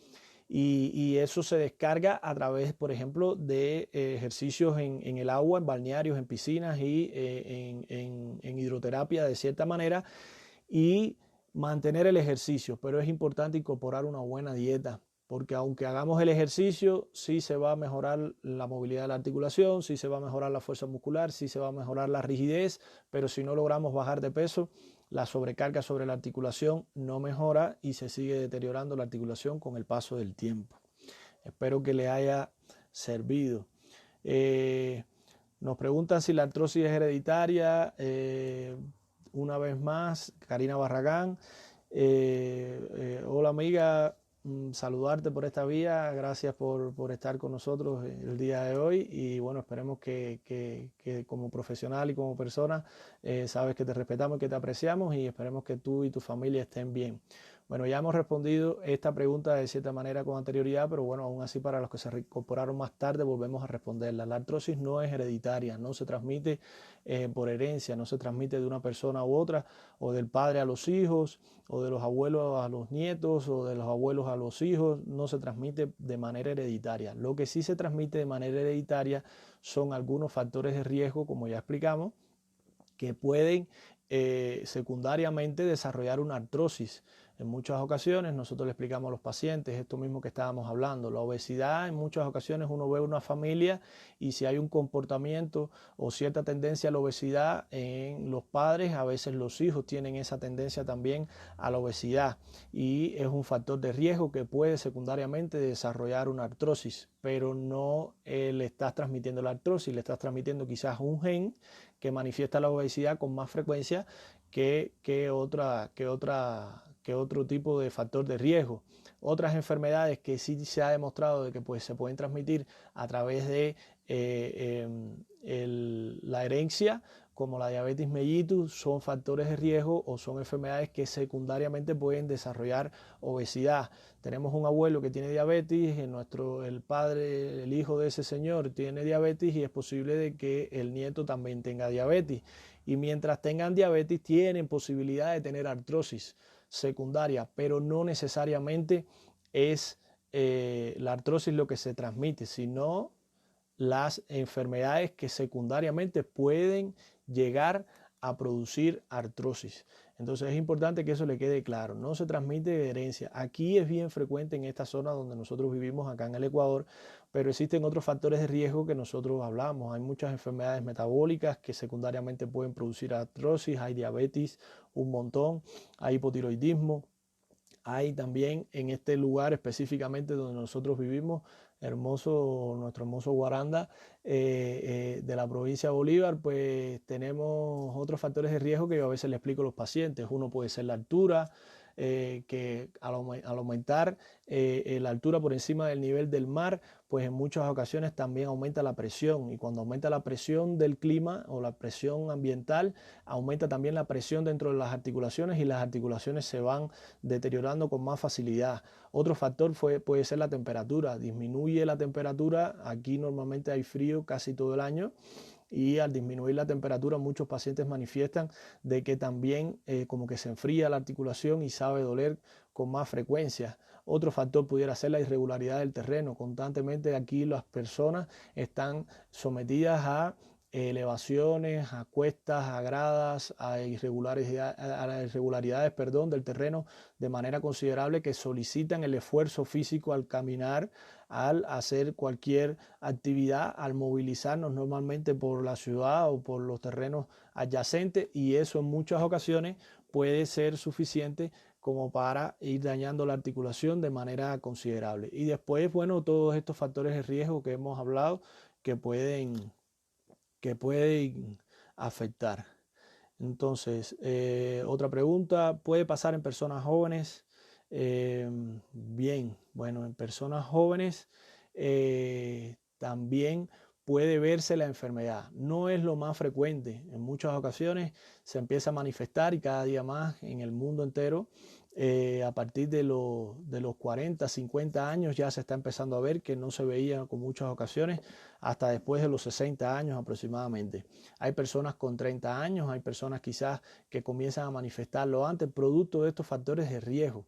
Y eso se descarga a través, por ejemplo, de ejercicios en el agua, en balnearios, en piscinas y en hidroterapia de cierta manera, y mantener el ejercicio. Pero es importante incorporar una buena dieta, porque aunque hagamos el ejercicio, sí se va a mejorar la movilidad de la articulación, sí se va a mejorar la fuerza muscular, sí se va a mejorar la rigidez, pero si no logramos bajar de peso, la sobrecarga sobre la articulación no mejora y se sigue deteriorando la articulación con el paso del tiempo. Espero que le haya servido. Nos preguntan si la artrosis es hereditaria. Una vez más, Karina Barragán. Hola amiga, saludarte por esta vía, gracias por estar con nosotros el día de hoy y bueno, esperemos que como profesional y como persona sabes que te respetamos y que te apreciamos y esperemos que tú y tu familia estén bien. Bueno, ya hemos respondido esta pregunta de cierta manera con anterioridad, pero bueno, aún así para los que se reincorporaron más tarde volvemos a responderla. La artrosis no es hereditaria, no se transmite por herencia, no se transmite de una persona u otra, o del padre a los hijos, o de los abuelos a los nietos, o de los abuelos a los hijos, no se transmite de manera hereditaria. Lo que sí se transmite de manera hereditaria son algunos factores de riesgo, como ya explicamos, que pueden secundariamente desarrollar una artrosis. En muchas ocasiones nosotros le explicamos a los pacientes esto mismo que estábamos hablando, la obesidad. En muchas ocasiones uno ve una familia y si hay un comportamiento o cierta tendencia a la obesidad en los padres, a veces los hijos tienen esa tendencia también a la obesidad y es un factor de riesgo que puede secundariamente desarrollar una artrosis, pero no le estás transmitiendo la artrosis, le estás transmitiendo quizás un gen que manifiesta la obesidad con más frecuencia que otro tipo de factor de riesgo. Otras enfermedades que sí se ha demostrado de que pues, se pueden transmitir a través de la herencia, como la diabetes mellitus, son factores de riesgo o son enfermedades que secundariamente pueden desarrollar obesidad. Tenemos un abuelo que tiene diabetes, el padre, el hijo de ese señor tiene diabetes y es posible de que el nieto también tenga diabetes. Y mientras tengan diabetes tienen posibilidad de tener artrosis secundaria, pero no necesariamente es la artrosis lo que se transmite, sino las enfermedades que secundariamente pueden llegar a producir artrosis. Entonces es importante que eso le quede claro. No se transmite de herencia. Aquí es bien frecuente en esta zona donde nosotros vivimos, acá en el Ecuador, pero existen otros factores de riesgo que nosotros hablamos. Hay muchas enfermedades metabólicas que secundariamente pueden producir artrosis, hay diabetes, un montón, hay hipotiroidismo. Hay también en este lugar específicamente donde nosotros vivimos, nuestro hermoso Guaranda, de la provincia de Bolívar, pues tenemos otros factores de riesgo que yo a veces le explico a los pacientes. Uno puede ser la altura, que al aumentar la altura por encima del nivel del mar, pues en muchas ocasiones también aumenta la presión, y cuando aumenta la presión del clima o la presión ambiental, aumenta también la presión dentro de las articulaciones y las articulaciones se van deteriorando con más facilidad. Otro factor puede ser la temperatura. Disminuye la temperatura, aquí normalmente hay frío casi todo el año, y al disminuir la temperatura muchos pacientes manifiestan de que también como que se enfría la articulación y sabe doler con más frecuencia. Otro factor pudiera ser la irregularidad del terreno. Constantemente aquí las personas están sometidas a elevaciones, a cuestas, a gradas, a las irregularidades, del terreno de manera considerable, que solicitan el esfuerzo físico al caminar, al hacer cualquier actividad, al movilizarnos normalmente por la ciudad o por los terrenos adyacentes, y eso en muchas ocasiones puede ser suficiente como para ir dañando la articulación de manera considerable. Y después, bueno, todos estos factores de riesgo que hemos hablado que pueden afectar. Entonces, otra pregunta, ¿puede pasar en personas jóvenes? Bien, bueno, en personas jóvenes también puede verse la enfermedad. No es lo más frecuente. En muchas ocasiones se empieza a manifestar, y cada día más en el mundo entero. A partir de los 40, 50 años ya se está empezando a ver, que no se veía con muchas ocasiones hasta después de los 60 años aproximadamente. Hay personas con 30 años, hay personas quizás que comienzan a manifestarlo antes, producto de estos factores de riesgo.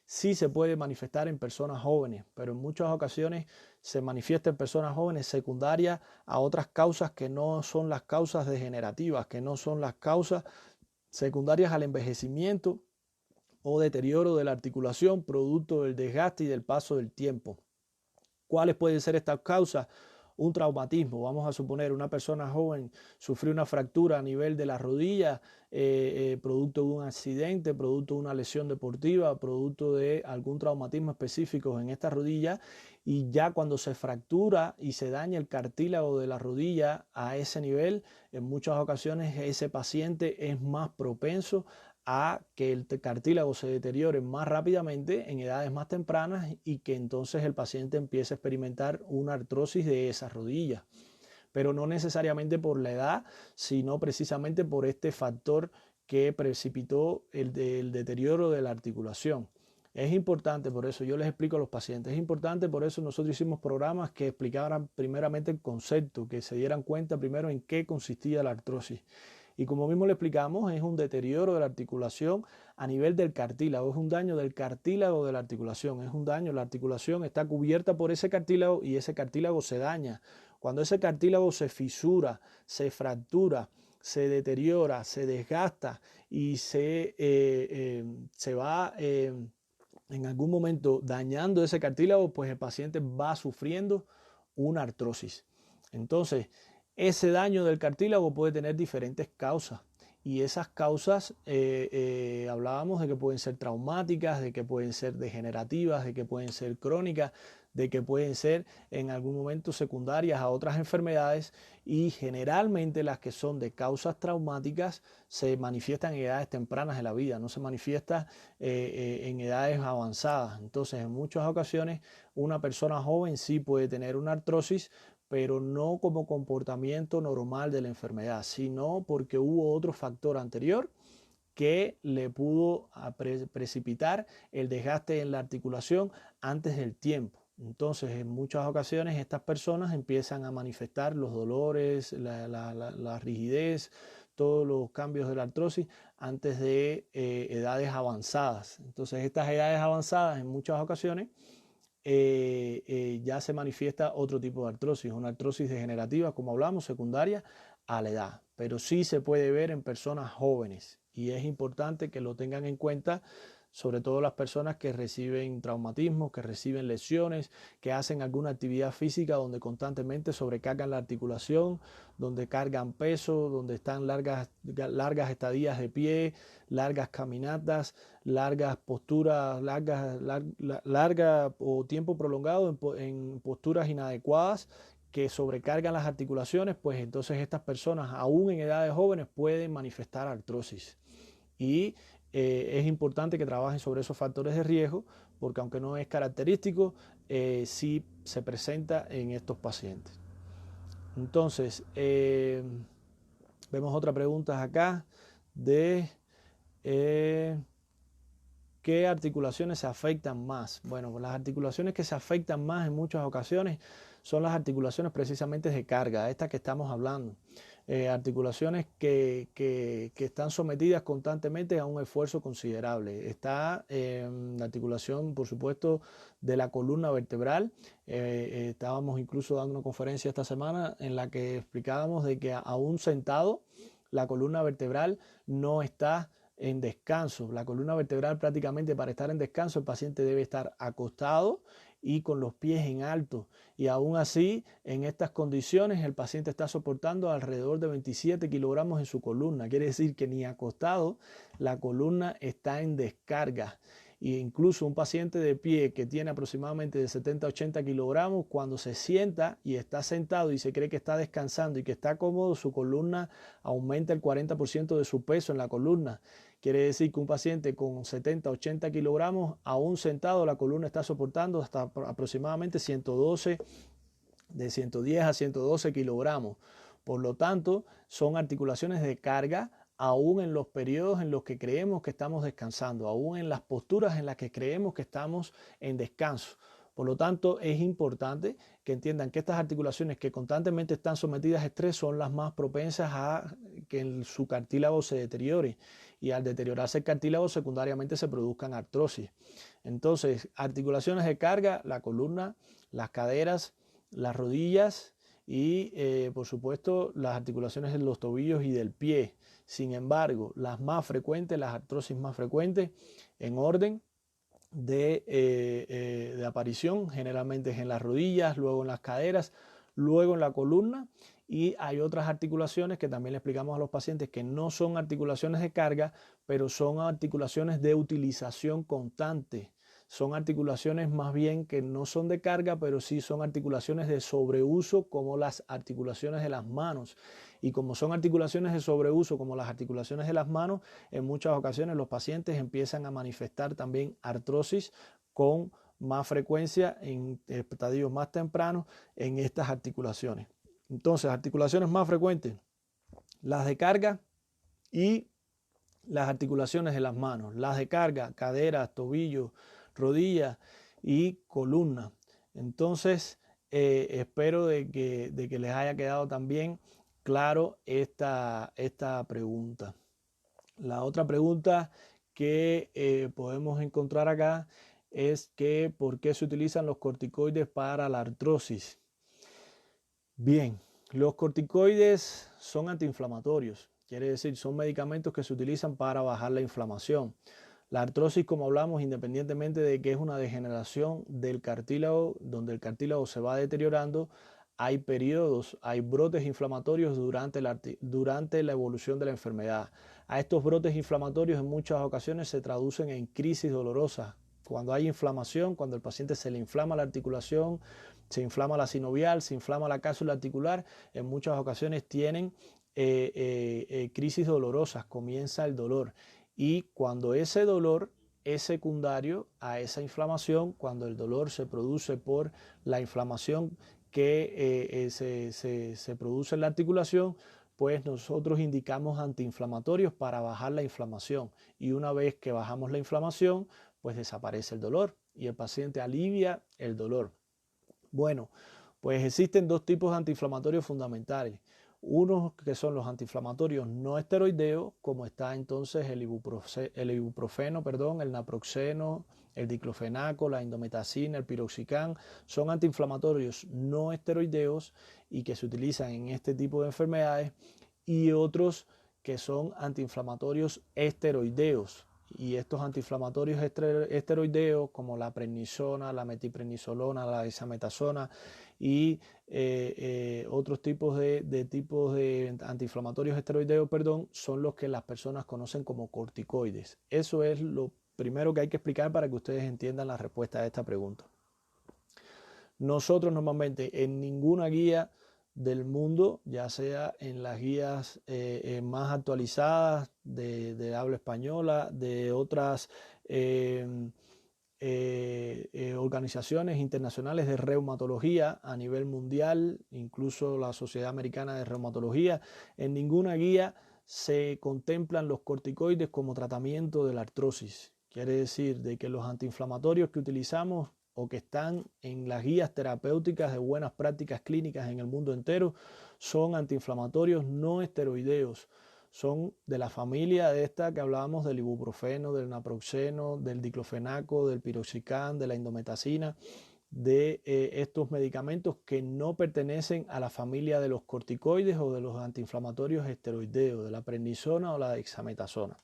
Sí se puede manifestar en personas jóvenes, pero en muchas ocasiones se manifiesta en personas jóvenes secundarias a otras causas que no son las causas degenerativas, que no son las causas secundarias al envejecimiento o deterioro de la articulación, producto del desgaste y del paso del tiempo. ¿Cuáles pueden ser estas causas? Un traumatismo. Vamos a suponer una persona joven sufrió una fractura a nivel de la rodilla, producto de un accidente, producto de una lesión deportiva, producto de algún traumatismo específico en esta rodilla, y ya cuando se fractura y se daña el cartílago de la rodilla a ese nivel, en muchas ocasiones ese paciente es más propenso a que el cartílago se deteriore más rápidamente en edades más tempranas, y que entonces el paciente empiece a experimentar una artrosis de esa rodilla. Pero no necesariamente por la edad, sino precisamente por este factor que precipitó el deterioro de la articulación. Es importante, por eso yo les explico a los pacientes, es importante, por eso nosotros hicimos programas que explicaran primeramente el concepto, que se dieran cuenta primero en qué consistía la artrosis. Y como mismo le explicamos, es un deterioro de la articulación a nivel del cartílago, es un daño del cartílago de la articulación, es un daño, la articulación está cubierta por ese cartílago y ese cartílago se daña. Cuando ese cartílago se fisura, se fractura, se deteriora, se desgasta y se va en algún momento dañando ese cartílago, pues el paciente va sufriendo una artrosis. Entonces, ese daño del cartílago puede tener diferentes causas, y esas causas hablábamos de que pueden ser traumáticas, de que pueden ser degenerativas, de que pueden ser crónicas, de que pueden ser en algún momento secundarias a otras enfermedades, y generalmente las que son de causas traumáticas se manifiestan en edades tempranas de la vida, no se manifiesta en edades avanzadas. Entonces, en muchas ocasiones una persona joven sí puede tener una artrosis, pero no como comportamiento normal de la enfermedad, sino porque hubo otro factor anterior que le pudo precipitar el desgaste en la articulación antes del tiempo. Entonces, en muchas ocasiones estas personas empiezan a manifestar los dolores, la rigidez, todos los cambios de la artrosis antes de edades avanzadas. Entonces, estas edades avanzadas en muchas ocasiones ya se manifiesta otro tipo de artrosis, una artrosis degenerativa, como hablamos, secundaria a la edad, pero sí se puede ver en personas jóvenes y es importante que lo tengan en cuenta, sobre todo las personas que reciben traumatismos, que reciben lesiones, que hacen alguna actividad física donde constantemente sobrecargan la articulación, donde cargan peso, donde están largas estadías de pie, largas caminatas, largas posturas, larga o tiempo prolongado en posturas inadecuadas que sobrecargan las articulaciones, pues entonces estas personas, aún en edades jóvenes, pueden manifestar artrosis. Y es importante que trabajen sobre esos factores de riesgo, porque aunque no es característico, sí se presenta en estos pacientes. Entonces, vemos otra pregunta acá de ¿qué articulaciones se afectan más? Bueno, las articulaciones que se afectan más en muchas ocasiones son las articulaciones precisamente de carga, estas que estamos hablando. Articulaciones que están sometidas constantemente a un esfuerzo considerable. Está la articulación, por supuesto, de la columna vertebral. Estábamos incluso dando una conferencia esta semana en la que explicábamos de que aún sentado la columna vertebral no está en descanso. La columna vertebral prácticamente para estar en descanso el paciente debe estar acostado y con los pies en alto, y aún así en estas condiciones el paciente está soportando alrededor de 27 kilogramos en su columna. Quiere decir que ni acostado la columna está en descarga. E incluso un paciente de pie que tiene aproximadamente de 70 a 80 kilogramos, cuando se sienta y está sentado y se cree que está descansando y que está cómodo, su columna aumenta el 40% de su peso en la columna. Quiere decir que un paciente con 70, 80 kilogramos, aún sentado, la columna está soportando hasta aproximadamente 112, de 110 a 112 kilogramos. Por lo tanto, son articulaciones de carga aún en los periodos en los que creemos que estamos descansando, aún en las posturas en las que creemos que estamos en descanso. Por lo tanto, es importante que entiendan que estas articulaciones que constantemente están sometidas a estrés son las más propensas a que su cartílago se deteriore, y al deteriorarse el cartílago secundariamente se produzcan artrosis. Entonces, articulaciones de carga, la columna, las caderas, las rodillas y por supuesto las articulaciones de los tobillos y del pie. Sin embargo, las más frecuentes, las artrosis más frecuentes en orden de aparición, generalmente es en las rodillas, luego en las caderas, luego en la columna, y hay otras articulaciones que también le explicamos a los pacientes que no son articulaciones de carga, pero son articulaciones de utilización constante. Son articulaciones más bien que no son de carga, pero sí son articulaciones de sobreuso, como las articulaciones de las manos. Y como son articulaciones de sobreuso, como las articulaciones de las manos, en muchas ocasiones los pacientes empiezan a manifestar también artrosis con más frecuencia en estadios más tempranos en estas articulaciones. Entonces, articulaciones más frecuentes, las de carga y las articulaciones de las manos. Las de carga, caderas, tobillos, rodillas y columna. Entonces, espero de que les haya quedado también claro esta pregunta. La otra pregunta que podemos encontrar acá es que ¿por qué se utilizan los corticoides para la artrosis? Bien, los corticoides son antiinflamatorios, quiere decir, son medicamentos que se utilizan para bajar la inflamación. La artrosis, como hablamos, independientemente de que es una degeneración del cartílago, donde el cartílago se va deteriorando, hay periodos, hay brotes inflamatorios durante la evolución de la enfermedad. A estos brotes inflamatorios en muchas ocasiones se traducen en crisis dolorosas. Cuando hay inflamación, cuando el paciente se le inflama la articulación, se inflama la sinovial, se inflama la cápsula articular, en muchas ocasiones tienen crisis dolorosas, comienza el dolor. Y cuando ese dolor es secundario a esa inflamación, cuando el dolor se produce por la inflamación que se produce en la articulación, pues nosotros indicamos antiinflamatorios para bajar la inflamación. Y una vez que bajamos la inflamación, pues desaparece el dolor y el paciente alivia el dolor. Bueno, pues existen dos tipos de antiinflamatorios fundamentales. Unos que son los antiinflamatorios no esteroideos, como está entonces el ibuprofeno, el naproxeno, el diclofenaco, la indometacina, el piroxicam, son antiinflamatorios no esteroideos y que se utilizan en este tipo de enfermedades, y otros que son antiinflamatorios esteroideos. Y estos antiinflamatorios esteroideos como la prednisona, la metiprednisolona, la dexametasona y otros tipos de antiinflamatorios esteroideos, son los que las personas conocen como corticoides. Eso es lo primero que hay que explicar para que ustedes entiendan la respuesta a esta pregunta. Nosotros normalmente en ninguna guía del mundo, ya sea en las guías más actualizadas de habla española, de otras organizaciones internacionales de reumatología a nivel mundial, incluso la Sociedad Americana de Reumatología, en ninguna guía se contemplan los corticoides como tratamiento de la artrosis. Quiere decir de que los antiinflamatorios que utilizamos o que están en las guías terapéuticas de buenas prácticas clínicas en el mundo entero son antiinflamatorios no esteroideos. Son de la familia de esta que hablábamos del ibuprofeno, del naproxeno, del diclofenaco, del piroxicam, de la indometacina, de estos medicamentos que no pertenecen a la familia de los corticoides o de los antiinflamatorios esteroideos, de la prednisona o la dexametasona.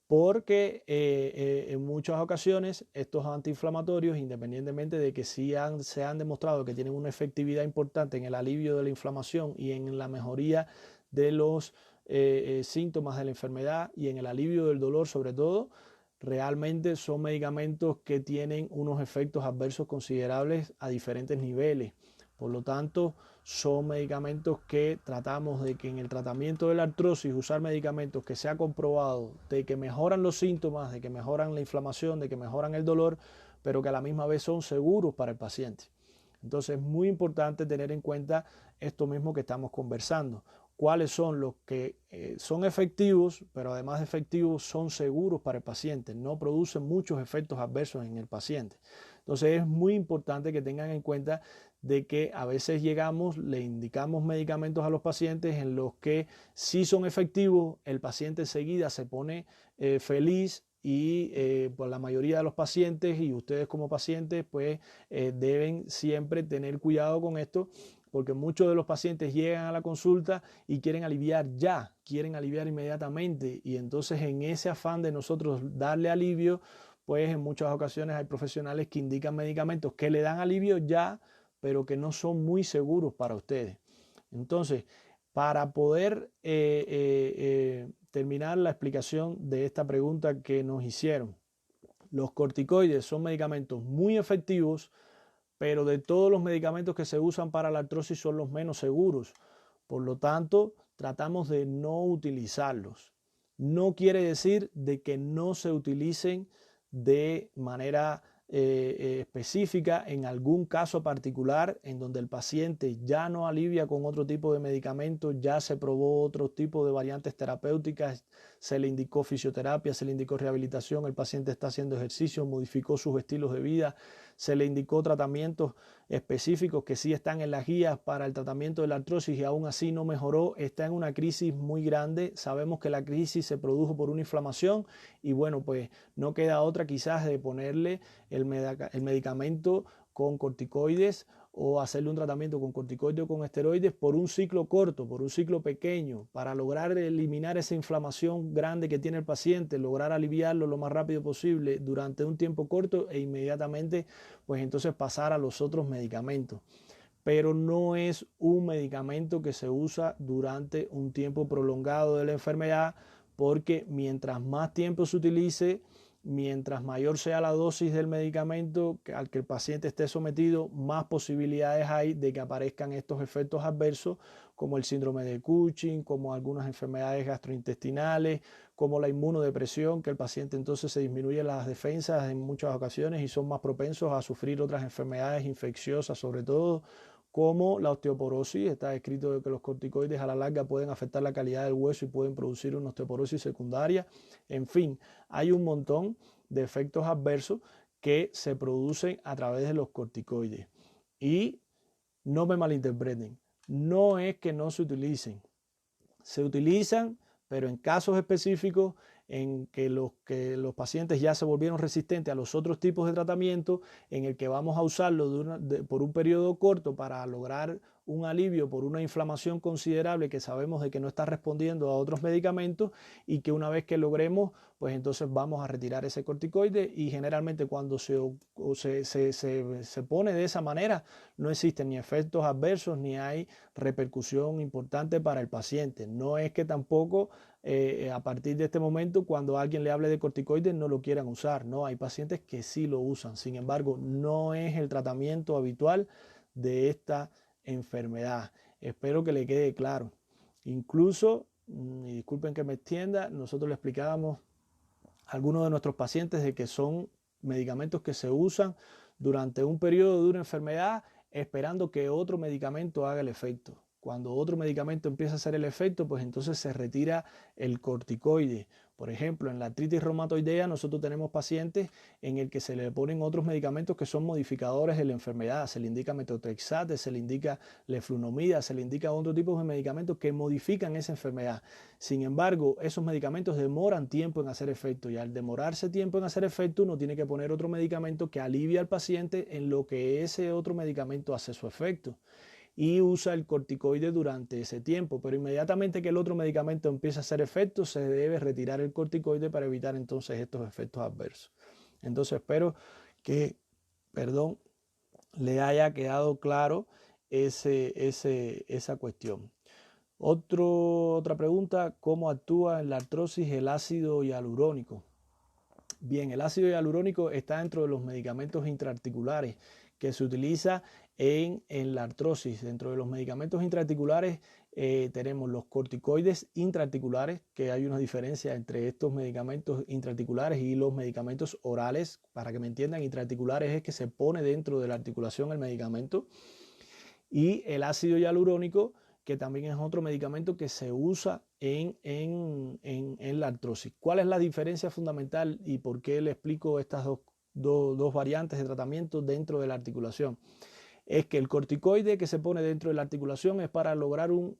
Porque en muchas ocasiones estos antiinflamatorios, independientemente de que se han demostrado que tienen una efectividad importante en el alivio de la inflamación y en la mejoría de los síntomas de la enfermedad y en el alivio del dolor sobre todo, realmente son medicamentos que tienen unos efectos adversos considerables a diferentes niveles. Por lo tanto, son medicamentos que tratamos de que en el tratamiento de la artrosis usar medicamentos que se ha comprobado de que mejoran los síntomas, de que mejoran la inflamación, de que mejoran el dolor, pero que a la misma vez son seguros para el paciente. Entonces es muy importante tener en cuenta esto mismo que estamos conversando. Cuáles son los que son efectivos, pero además de efectivos son seguros para el paciente, no producen muchos efectos adversos en el paciente. Entonces es muy importante que tengan en cuenta de que a veces le indicamos medicamentos a los pacientes en los que sí son efectivos, el paciente enseguida se pone feliz y por la mayoría de los pacientes y ustedes como pacientes pues deben siempre tener cuidado con esto, porque muchos de los pacientes llegan a la consulta y quieren aliviar ya, quieren aliviar inmediatamente, y entonces en ese afán de nosotros darle alivio, pues en muchas ocasiones hay profesionales que indican medicamentos que le dan alivio ya, pero que no son muy seguros para ustedes. Entonces, para poder terminar la explicación de esta pregunta que nos hicieron, los corticoides son medicamentos muy efectivos, pero de todos los medicamentos que se usan para la artrosis son los menos seguros. Por lo tanto, tratamos de no utilizarlos. No quiere decir de que no se utilicen de manera específica en algún caso particular en donde el paciente ya no alivia con otro tipo de medicamentos, ya se probó otro tipo de variantes terapéuticas, se le indicó fisioterapia, se le indicó rehabilitación, el paciente está haciendo ejercicio, modificó sus estilos de vida, se le indicó tratamientos específicos que sí están en las guías para el tratamiento de la artrosis y aún así no mejoró, está en una crisis muy grande. Sabemos que la crisis se produjo por una inflamación y bueno, pues no queda otra quizás de ponerle el medicamento con corticoides o hacerle un tratamiento con corticoides o con esteroides por un ciclo corto, por un ciclo pequeño, para lograr eliminar esa inflamación grande que tiene el paciente, lograr aliviarlo lo más rápido posible durante un tiempo corto e inmediatamente pues entonces pasar a los otros medicamentos. Pero no es un medicamento que se usa durante un tiempo prolongado de la enfermedad, porque mientras más tiempo se utilice, mientras mayor sea la dosis del medicamento al que el paciente esté sometido, más posibilidades hay de que aparezcan estos efectos adversos como el síndrome de Cushing, como algunas enfermedades gastrointestinales, como la inmunodepresión, que el paciente entonces se disminuye las defensas en muchas ocasiones y son más propensos a sufrir otras enfermedades infecciosas, sobre todo como la osteoporosis. Está escrito que los corticoides a la larga pueden afectar la calidad del hueso y pueden producir una osteoporosis secundaria. En fin, hay un montón de efectos adversos que se producen a través de los corticoides. Y no me malinterpreten, no es que no se utilicen. Se utilizan, pero en casos específicos, en que los pacientes ya se volvieron resistentes a los otros tipos de tratamiento, en el que vamos a usarlo por un periodo corto para lograr un alivio por una inflamación considerable que sabemos de que no está respondiendo a otros medicamentos, y que una vez que logremos, pues entonces vamos a retirar ese corticoide, y generalmente cuando se pone de esa manera no existen ni efectos adversos ni hay repercusión importante para el paciente. No es que tampoco a partir de este momento, cuando alguien le hable de corticoides, no lo quieran usar. No, hay pacientes que sí lo usan. Sin embargo, no es el tratamiento habitual de esta enfermedad. Espero que le quede claro. Incluso, y disculpen que me extienda, nosotros le explicábamos a algunos de nuestros pacientes de que son medicamentos que se usan durante un periodo de una enfermedad esperando que otro medicamento haga el efecto. Cuando otro medicamento empieza a hacer el efecto, pues entonces se retira el corticoide. Por ejemplo, en la artritis reumatoidea nosotros tenemos pacientes en el que se le ponen otros medicamentos que son modificadores de la enfermedad. Se le indica metotrexate, se le indica leflunomida, se le indica otro tipo de medicamentos que modifican esa enfermedad. Sin embargo, esos medicamentos demoran tiempo en hacer efecto, y al demorarse tiempo en hacer efecto, uno tiene que poner otro medicamento que alivie al paciente en lo que ese otro medicamento hace su efecto, y usa el corticoide durante ese tiempo, pero inmediatamente que el otro medicamento empieza a hacer efecto, se debe retirar el corticoide para evitar entonces estos efectos adversos. Entonces espero que, le haya quedado claro esa cuestión. Otra pregunta: ¿cómo actúa en la artrosis el ácido hialurónico? Bien, el ácido hialurónico está dentro de los medicamentos intraarticulares que se utiliza en la artrosis. Dentro de los medicamentos intraarticulares tenemos los corticoides intraarticulares, que hay una diferencia entre estos medicamentos intraarticulares y los medicamentos orales. Para que me entiendan, intraarticulares es que se pone dentro de la articulación el medicamento. Y el ácido hialurónico, que también es otro medicamento que se usa en la artrosis. ¿Cuál es la diferencia fundamental y por qué le explico estas dos variantes de tratamiento dentro de la articulación? Es que el corticoide que se pone dentro de la articulación es para lograr un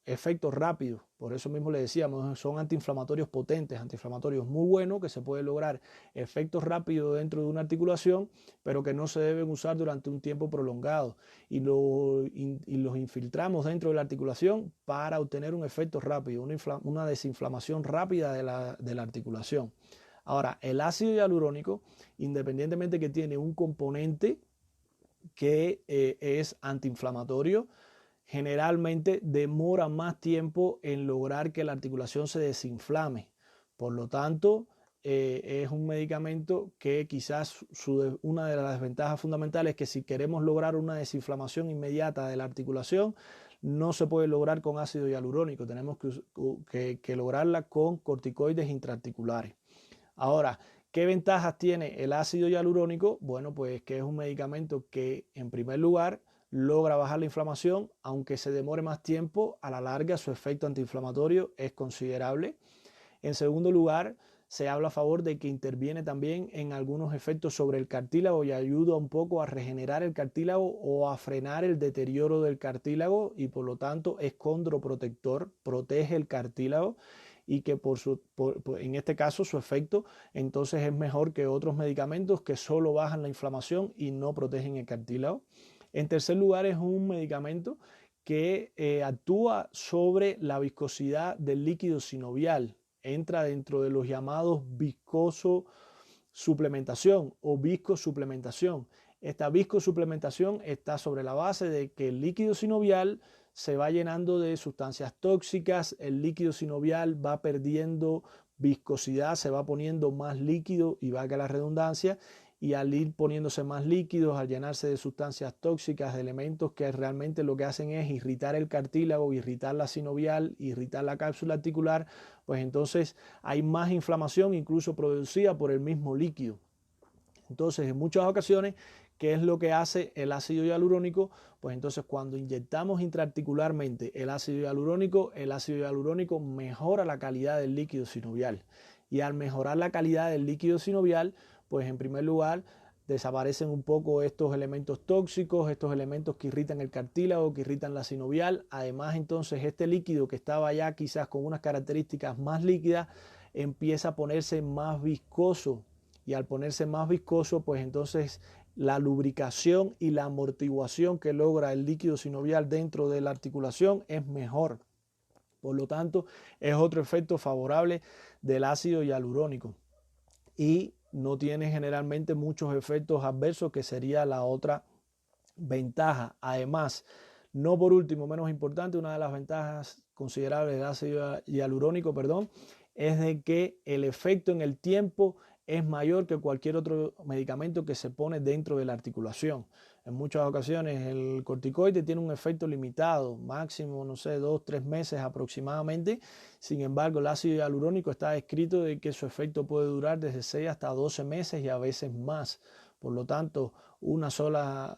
efecto rápido. Por eso mismo le decíamos, son antiinflamatorios potentes, antiinflamatorios muy buenos, que se puede lograr efectos rápidos dentro de una articulación, pero que no se deben usar durante un tiempo prolongado, y los infiltramos dentro de la articulación para obtener un efecto rápido, una desinflamación rápida de la articulación. Ahora, el ácido hialurónico, independientemente que tiene un componente que es antiinflamatorio, generalmente demora más tiempo en lograr que la articulación se desinflame. Por lo tanto, es un medicamento que quizás una de las desventajas fundamentales es que si queremos lograr una desinflamación inmediata de la articulación, no se puede lograr con ácido hialurónico. Tenemos que lograrla con corticoides intraarticulares. Ahora, ¿qué ventajas tiene el ácido hialurónico? Bueno, pues que es un medicamento que, en primer lugar, logra bajar la inflamación, aunque se demore más tiempo. A la larga su efecto antiinflamatorio es considerable. En segundo lugar, se habla a favor de que interviene también en algunos efectos sobre el cartílago y ayuda un poco a regenerar el cartílago o a frenar el deterioro del cartílago, y por lo tanto es condroprotector, protege el cartílago, y que en este caso su efecto entonces es mejor que otros medicamentos que solo bajan la inflamación y no protegen el cartílago. En tercer lugar, es un medicamento que actúa sobre la viscosidad del líquido sinovial. Entra dentro de los llamados viscosuplementación o viscosuplementación. Esta viscosuplementación está sobre la base de que el líquido sinovial se va llenando de sustancias tóxicas, el líquido sinovial va perdiendo viscosidad, se va poniendo más líquido, y valga la redundancia, y al ir poniéndose más líquidos, al llenarse de sustancias tóxicas, de elementos que realmente lo que hacen es irritar el cartílago, irritar la sinovial, irritar la cápsula articular, pues entonces hay más inflamación, incluso producida por el mismo líquido. Entonces, en muchas ocasiones, ¿qué es lo que hace el ácido hialurónico? Pues entonces, cuando inyectamos intraarticularmente el ácido hialurónico mejora la calidad del líquido sinovial. Y al mejorar la calidad del líquido sinovial, pues en primer lugar desaparecen un poco estos elementos tóxicos, estos elementos que irritan el cartílago, que irritan la sinovial. Además, entonces, este líquido que estaba ya quizás con unas características más líquidas, empieza a ponerse más viscoso. Y al ponerse más viscoso, pues entonces la lubricación y la amortiguación que logra el líquido sinovial dentro de la articulación es mejor. Por lo tanto, es otro efecto favorable del ácido hialurónico. Y no tiene generalmente muchos efectos adversos, que sería la otra ventaja. Además, no por último, menos importante, una de las ventajas considerables del ácido hialurónico, es de que el efecto en el tiempo es mayor que cualquier otro medicamento que se pone dentro de la articulación. En muchas ocasiones el corticoide tiene un efecto limitado, máximo, no sé, 2-3 meses aproximadamente. Sin embargo, el ácido hialurónico está descrito de que su efecto puede durar desde 6 hasta 12 meses y a veces más. Por lo tanto, una sola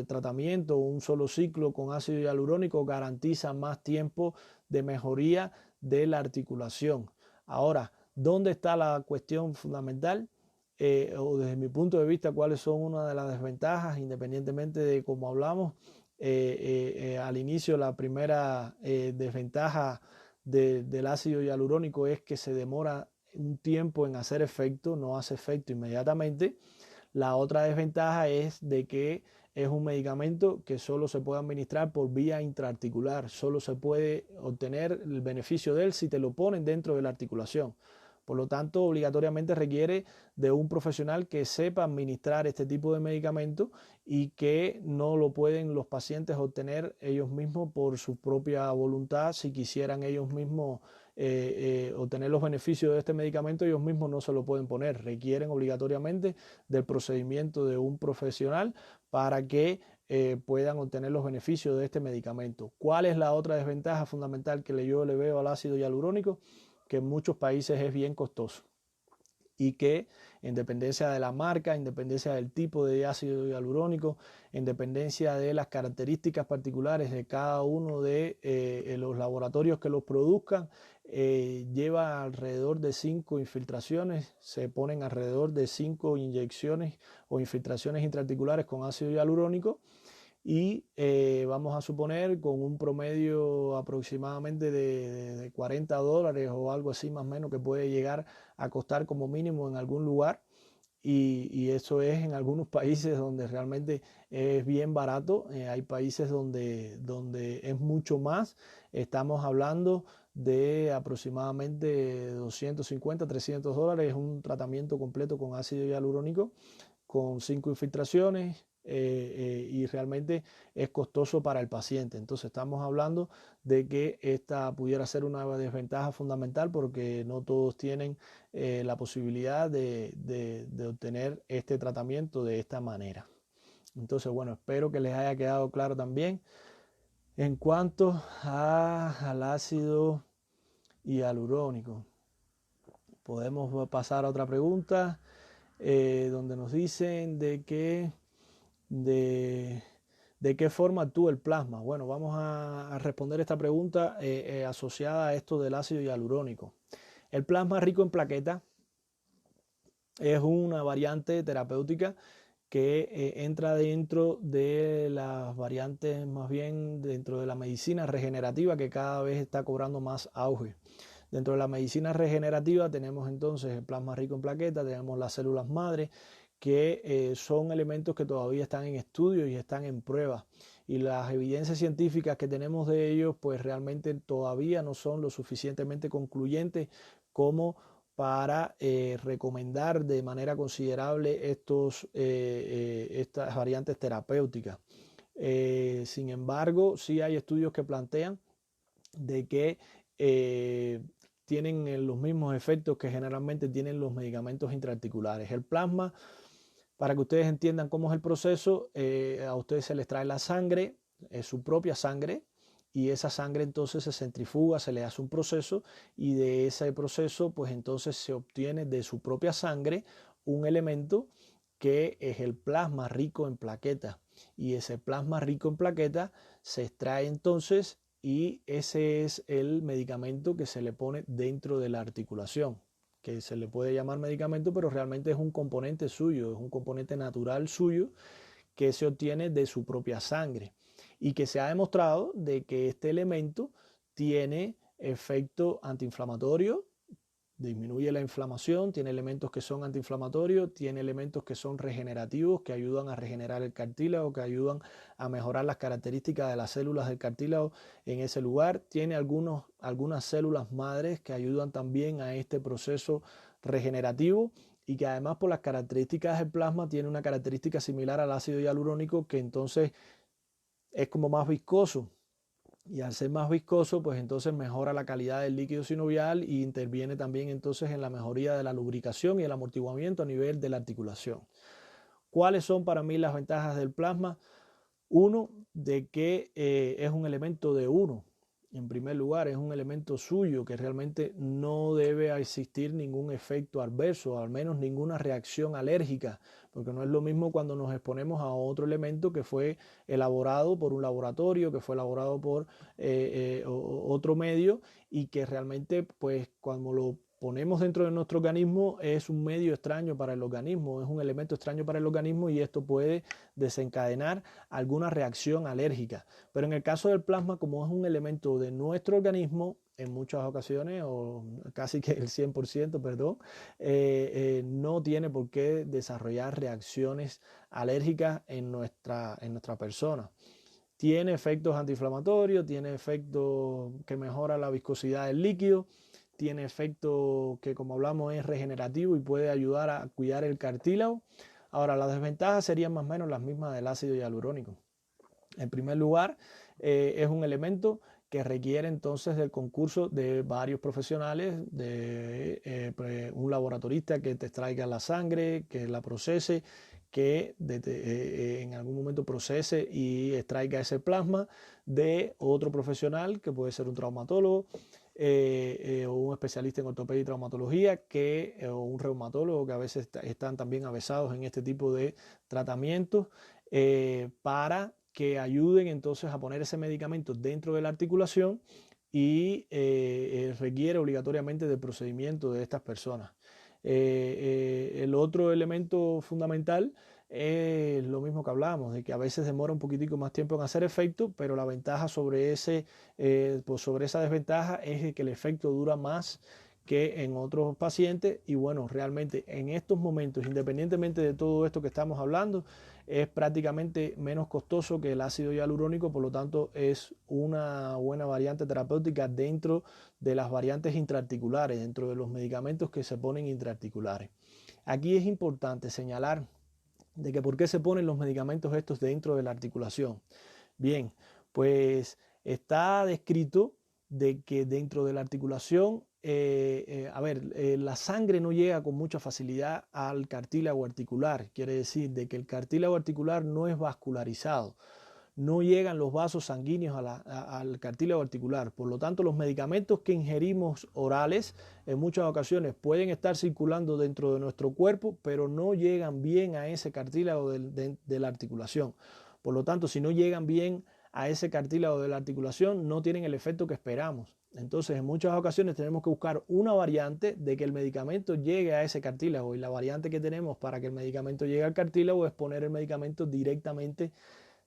tratamiento, un solo ciclo con ácido hialurónico garantiza más tiempo de mejoría de la articulación. Ahora, ¿dónde está la cuestión fundamental? O desde mi punto de vista, ¿cuáles son una de las desventajas? Independientemente de cómo hablamos al inicio, la primera desventaja del ácido hialurónico es que se demora un tiempo en hacer efecto, no hace efecto inmediatamente. La otra desventaja es de que es un medicamento que solo se puede administrar por vía intraarticular, solo se puede obtener el beneficio de él si te lo ponen dentro de la articulación. Por lo tanto, obligatoriamente requiere de un profesional que sepa administrar este tipo de medicamento y que no lo pueden los pacientes obtener ellos mismos por su propia voluntad. Si quisieran ellos mismos obtener los beneficios de este medicamento, ellos mismos no se lo pueden poner. Requieren obligatoriamente del procedimiento de un profesional para que puedan obtener los beneficios de este medicamento. ¿Cuál es la otra desventaja fundamental que yo le veo al ácido hialurónico? Que en muchos países es bien costoso y que en dependencia de la marca, en dependencia del tipo de ácido hialurónico, en dependencia de las características particulares de cada uno de los laboratorios que los produzcan, lleva alrededor de 5 infiltraciones, se ponen alrededor de 5 inyecciones o infiltraciones intraarticulares con ácido hialurónico. Y vamos a suponer con un promedio aproximadamente de $40 o algo así más o menos, que puede llegar a costar como mínimo en algún lugar. Y eso es en algunos países donde realmente es bien barato. Hay países donde es mucho más. Estamos hablando de aproximadamente $250-300. Es un tratamiento completo con ácido hialurónico con 5 infiltraciones. Y realmente es costoso para el paciente. Entonces estamos hablando de que esta pudiera ser una desventaja fundamental, porque no todos tienen la posibilidad de obtener este tratamiento de esta manera. Entonces, bueno, espero que les haya quedado claro también en cuanto al ácido hialurónico. Podemos pasar a otra pregunta donde nos dicen de qué forma actúa el plasma. Bueno, vamos a responder esta pregunta asociada a esto del ácido hialurónico. El plasma rico en plaquetas es una variante terapéutica que entra dentro de las variantes, más bien dentro de la medicina regenerativa, que cada vez está cobrando más auge. Dentro de la medicina regenerativa tenemos entonces el plasma rico en plaquetas, tenemos las células madre, que son elementos que todavía están en estudio y están en prueba. Y las evidencias científicas que tenemos de ellos, pues realmente todavía no son lo suficientemente concluyentes como para recomendar de manera considerable estas variantes terapéuticas. Sin embargo, sí hay estudios que plantean de que tienen los mismos efectos que generalmente tienen los medicamentos intraarticulares. El plasma, para que ustedes entiendan cómo es el proceso, a ustedes se les trae la sangre, su propia sangre, y esa sangre entonces se centrifuga, se le hace un proceso, y de ese proceso pues entonces se obtiene de su propia sangre un elemento que es el plasma rico en plaquetas, y ese plasma rico en plaquetas se extrae entonces, y ese es el medicamento que se le pone dentro de la articulación, que se le puede llamar medicamento, pero realmente es un componente suyo, es un componente natural suyo que se obtiene de su propia sangre, y que se ha demostrado de que este elemento tiene efecto antiinflamatorio, disminuye la inflamación, tiene elementos que son antiinflamatorios, tiene elementos que son regenerativos, que ayudan a regenerar el cartílago, que ayudan a mejorar las características de las células del cartílago en ese lugar. Tiene algunas células madres que ayudan también a este proceso regenerativo y que además por las características del plasma tiene una característica similar al ácido hialurónico, que entonces es como más viscoso. Y al ser más viscoso, pues entonces mejora la calidad del líquido sinovial y interviene también entonces en la mejoría de la lubricación y el amortiguamiento a nivel de la articulación. ¿Cuáles son para mí las ventajas del plasma? Uno, de que es un elemento de uno. En primer lugar, es un elemento suyo, que realmente no debe existir ningún efecto adverso, al menos ninguna reacción alérgica, porque no es lo mismo cuando nos exponemos a otro elemento que fue elaborado por un laboratorio, que fue elaborado por otro medio, y que realmente, pues, cuando lo ponemos dentro de nuestro organismo, es un medio extraño para el organismo, es un elemento extraño para el organismo, y esto puede desencadenar alguna reacción alérgica. Pero en el caso del plasma, como es un elemento de nuestro organismo, en muchas ocasiones, o casi que el 100%, perdón, no tiene por qué desarrollar reacciones alérgicas en nuestra persona. Tiene efectos antiinflamatorios, tiene efectos que mejora la viscosidad del líquido, tiene efecto que, como hablamos, es regenerativo y puede ayudar a cuidar el cartílago. Ahora, las desventajas serían más o menos las mismas del ácido hialurónico. En primer lugar, es un elemento que requiere entonces del concurso de varios profesionales, de un laboratorista que te extraiga la sangre, que la procese, que en algún momento procese y extraiga ese plasma, de otro profesional que puede ser un traumatólogo, o un especialista en ortopedia y traumatología, o un reumatólogo, que a veces están también avesados en este tipo de tratamientos, para que ayuden entonces a poner ese medicamento dentro de la articulación, y requiere obligatoriamente del procedimiento de estas personas. El otro elemento fundamental es lo mismo que hablábamos, de que a veces demora un poquitico más tiempo en hacer efecto, pero la ventaja sobre esa desventaja es que el efecto dura más que en otros pacientes. Y bueno, realmente en estos momentos, independientemente de todo esto que estamos hablando, es prácticamente menos costoso que el ácido hialurónico, por lo tanto es una buena variante terapéutica dentro de las variantes intraarticulares, dentro de los medicamentos que se ponen intraarticulares. Aquí es importante señalar de que por qué se ponen los medicamentos estos dentro de la articulación. Bien, pues está descrito de que dentro de la articulación, la sangre no llega con mucha facilidad al cartílago articular. Quiere decir de que el cartílago articular no es vascularizado. No llegan los vasos sanguíneos al cartílago articular. Por lo tanto, los medicamentos que ingerimos orales en muchas ocasiones pueden estar circulando dentro de nuestro cuerpo, pero no llegan bien a ese cartílago de la articulación. Por lo tanto, si no llegan bien a ese cartílago de la articulación, no tienen el efecto que esperamos. Entonces, en muchas ocasiones tenemos que buscar una variante de que el medicamento llegue a ese cartílago, y la variante que tenemos para que el medicamento llegue al cartílago es poner el medicamento directamente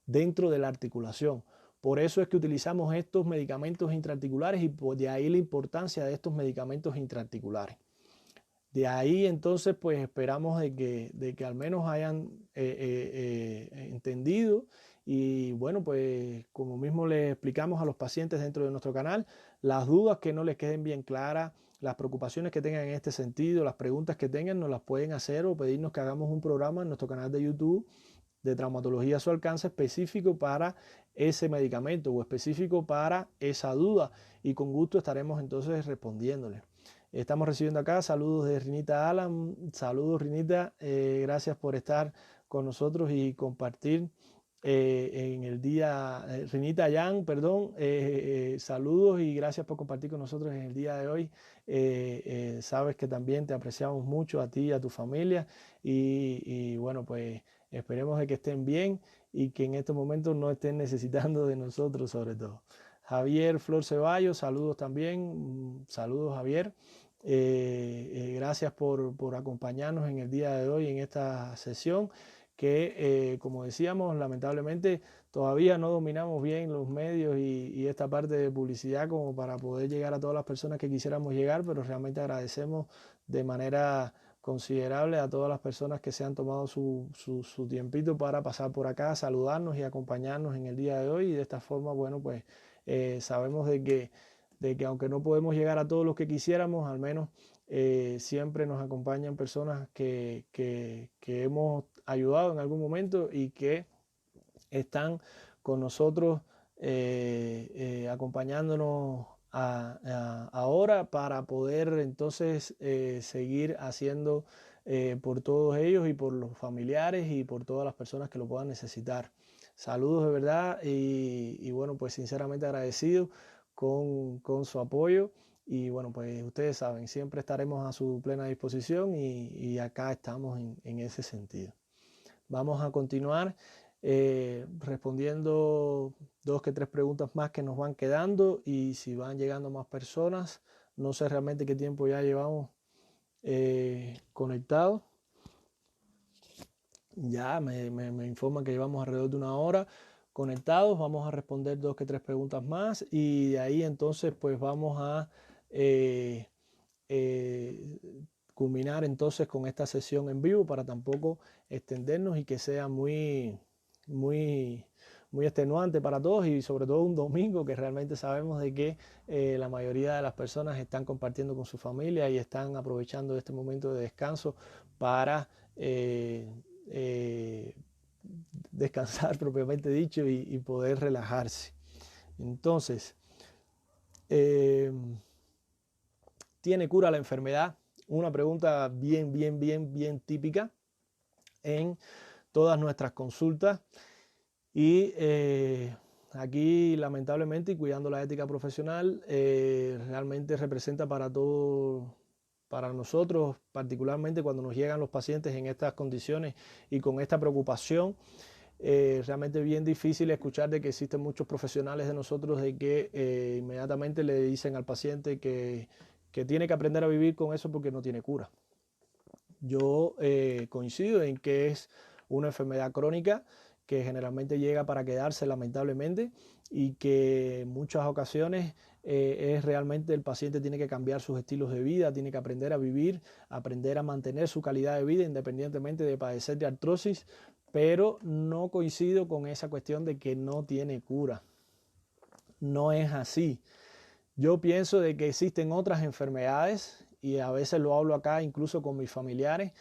dentro de la articulación. Por eso es que utilizamos estos medicamentos intraarticulares, y de ahí la importancia de estos medicamentos intraarticulares. De ahí entonces pues esperamos de que al menos hayan entendido, y bueno, pues como mismo les explicamos a los pacientes dentro de nuestro canal, las dudas que no les queden bien claras, las preocupaciones que tengan en este sentido, las preguntas que tengan, nos las pueden hacer o pedirnos que hagamos un programa en nuestro canal de YouTube de Traumatología a su alcance, específico para ese medicamento o específico para esa duda, y con gusto estaremos entonces respondiéndole. Estamos recibiendo acá saludos de Rinita Alan. Saludos, Rinita, gracias por estar con nosotros y compartir en el día. Rinita Yan, perdón, saludos y gracias por compartir con nosotros en el día de hoy. Sabes que también te apreciamos mucho a ti y a tu familia, y bueno, pues esperemos de que estén bien y que en estos momentos no estén necesitando de nosotros sobre todo. Javier Flor Ceballos, saludos también. Saludos, Javier. Gracias por acompañarnos en el día de hoy en esta sesión que, como decíamos, lamentablemente todavía no dominamos bien los medios y esta parte de publicidad como para poder llegar a todas las personas que quisiéramos llegar, pero realmente agradecemos de manera considerable a todas las personas que se han tomado su tiempito para pasar por acá, saludarnos y acompañarnos en el día de hoy. Y de esta forma, bueno, pues sabemos de que aunque no podemos llegar a todos los que quisiéramos, al menos siempre nos acompañan personas que hemos ayudado en algún momento y que están con nosotros acompañándonos ahora para poder entonces seguir haciendo por todos ellos y por los familiares y por todas las personas que lo puedan necesitar. Saludos de verdad y bueno, pues sinceramente agradecido con su apoyo. Y bueno, pues ustedes saben, siempre estaremos a su plena disposición y acá estamos en ese sentido. Vamos a continuar respondiendo 2 que 3 preguntas más que nos van quedando y si van llegando más personas, no sé realmente qué tiempo ya llevamos conectados. Ya me informan que llevamos alrededor de 1 hora conectados. Vamos a responder 2 que 3 preguntas más y de ahí entonces pues vamos a culminar entonces con esta sesión en vivo para tampoco extendernos y que sea muy extenuante para todos y sobre todo un domingo que realmente sabemos de que la mayoría de las personas están compartiendo con su familia y están aprovechando este momento de descanso para descansar propiamente dicho y poder relajarse. Entonces, ¿tiene cura la enfermedad? Una pregunta bien típica en todas nuestras consultas y aquí lamentablemente y cuidando la ética profesional realmente representa para nosotros, particularmente cuando nos llegan los pacientes en estas condiciones y con esta preocupación, realmente bien difícil escuchar de que existen muchos profesionales de nosotros de que inmediatamente le dicen al paciente que tiene que aprender a vivir con eso porque no tiene cura. Yo coincido en que es una enfermedad crónica que generalmente llega para quedarse lamentablemente y que en muchas ocasiones es realmente el paciente tiene que cambiar sus estilos de vida, tiene que aprender a vivir, aprender a mantener su calidad de vida independientemente de padecer de artrosis, pero no coincido con esa cuestión de que no tiene cura. No es así. Yo pienso de que existen otras enfermedades y a veces lo hablo acá incluso con mis familiares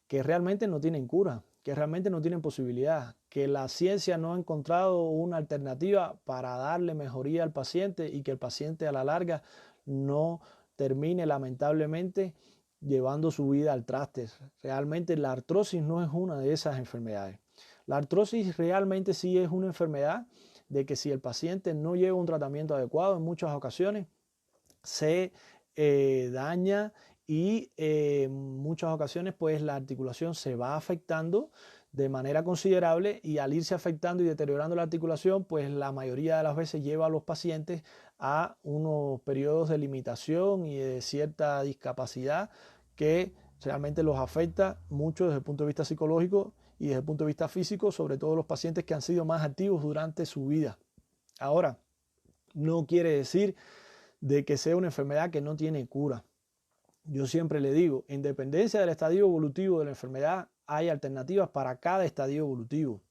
que realmente no tienen cura, que realmente no tienen posibilidad, que la ciencia no ha encontrado una alternativa para darle mejoría al paciente y que el paciente a la larga no termine lamentablemente llevando su vida al traste. Realmente la artrosis no es una de esas enfermedades. La artrosis realmente sí es una enfermedad de que si el paciente no lleva un tratamiento adecuado, en muchas ocasiones se daña y en muchas ocasiones pues la articulación se va afectando de manera considerable y al irse afectando y deteriorando la articulación pues la mayoría de las veces lleva a los pacientes a unos periodos de limitación y de cierta discapacidad que realmente los afecta mucho desde el punto de vista psicológico y desde el punto de vista físico, sobre todo los pacientes que han sido más activos durante su vida. Ahora, no quiere decir de que sea una enfermedad que no tiene cura. Yo siempre le digo, en dependencia del estadio evolutivo de la enfermedad, hay alternativas para cada estadio evolutivo.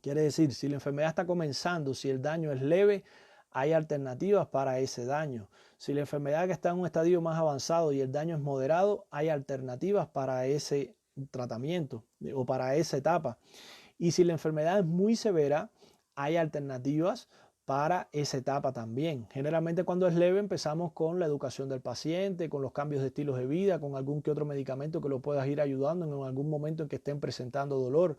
Quiere decir, si la enfermedad está comenzando, si el daño es leve, hay alternativas para ese daño. Si la enfermedad que está en un estadio más avanzado y el daño es moderado, hay alternativas para ese tratamiento o para esa etapa. Y si la enfermedad es muy severa, hay alternativas para esa etapa también. Generalmente cuando es leve empezamos con la educación del paciente, con los cambios de estilos de vida, con algún que otro medicamento que lo puedas ir ayudando en algún momento en que estén presentando dolor.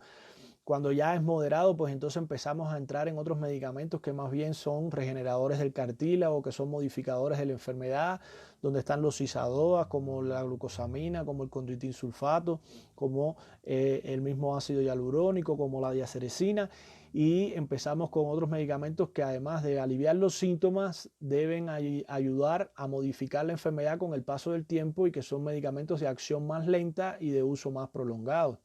Cuando ya es moderado, pues entonces empezamos a entrar en otros medicamentos que más bien son regeneradores del cartílago, que son modificadores de la enfermedad, donde están los cisadoas, como la glucosamina, como el condroitin sulfato, como el mismo ácido hialurónico, como la diacerecina, y empezamos con otros medicamentos que además de aliviar los síntomas, deben ayudar a modificar la enfermedad con el paso del tiempo y que son medicamentos de acción más lenta y de uso más prolongado.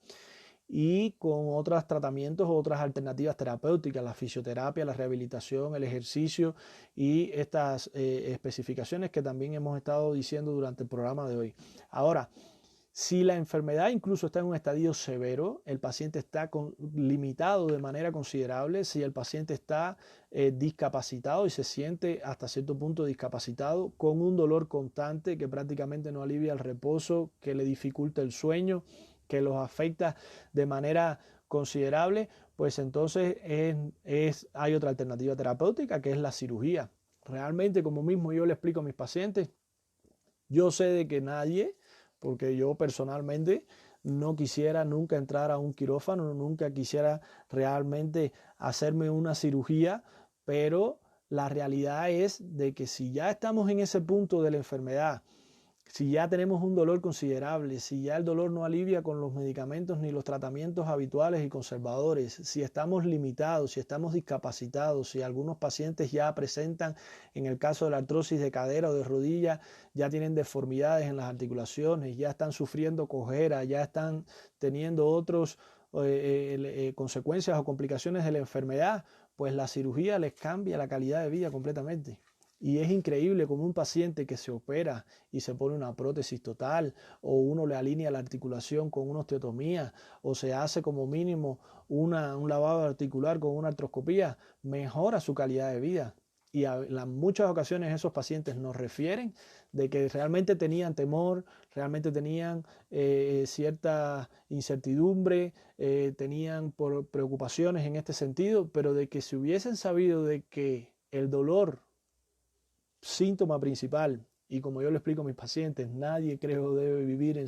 y con otros tratamientos, otras alternativas terapéuticas, la fisioterapia, la rehabilitación, el ejercicio y estas especificaciones que también hemos estado diciendo durante el programa de hoy. Ahora, si la enfermedad incluso está en un estadio severo, el paciente está limitado de manera considerable, si el paciente está discapacitado y se siente hasta cierto punto discapacitado, con un dolor constante que prácticamente no alivia el reposo, que le dificulta el sueño, que los afecta de manera considerable, pues entonces hay otra alternativa terapéutica que es la cirugía. Realmente, como mismo yo le explico a mis pacientes, yo sé de que nadie, porque yo personalmente no quisiera nunca entrar a un quirófano, nunca quisiera realmente hacerme una cirugía, pero la realidad es de que si ya estamos en ese punto de la enfermedad, si ya tenemos un dolor considerable, si ya el dolor no alivia con los medicamentos ni los tratamientos habituales y conservadores, si estamos limitados, si estamos discapacitados, si algunos pacientes ya presentan, en el caso de la artrosis de cadera o de rodilla, ya tienen deformidades en las articulaciones, ya están sufriendo cojera, ya están teniendo otras consecuencias o complicaciones de la enfermedad, pues la cirugía les cambia la calidad de vida completamente. Y es increíble como un paciente que se opera y se pone una prótesis total, o uno le alinea la articulación con una osteotomía, o se hace como mínimo un lavado articular con una artroscopía, mejora su calidad de vida. Y en muchas ocasiones esos pacientes nos refieren de que realmente tenían temor, realmente tenían cierta incertidumbre, tenían preocupaciones en este sentido, pero de que si hubiesen sabido de que el dolor, síntoma principal, y como yo le explico a mis pacientes, nadie creo debe vivir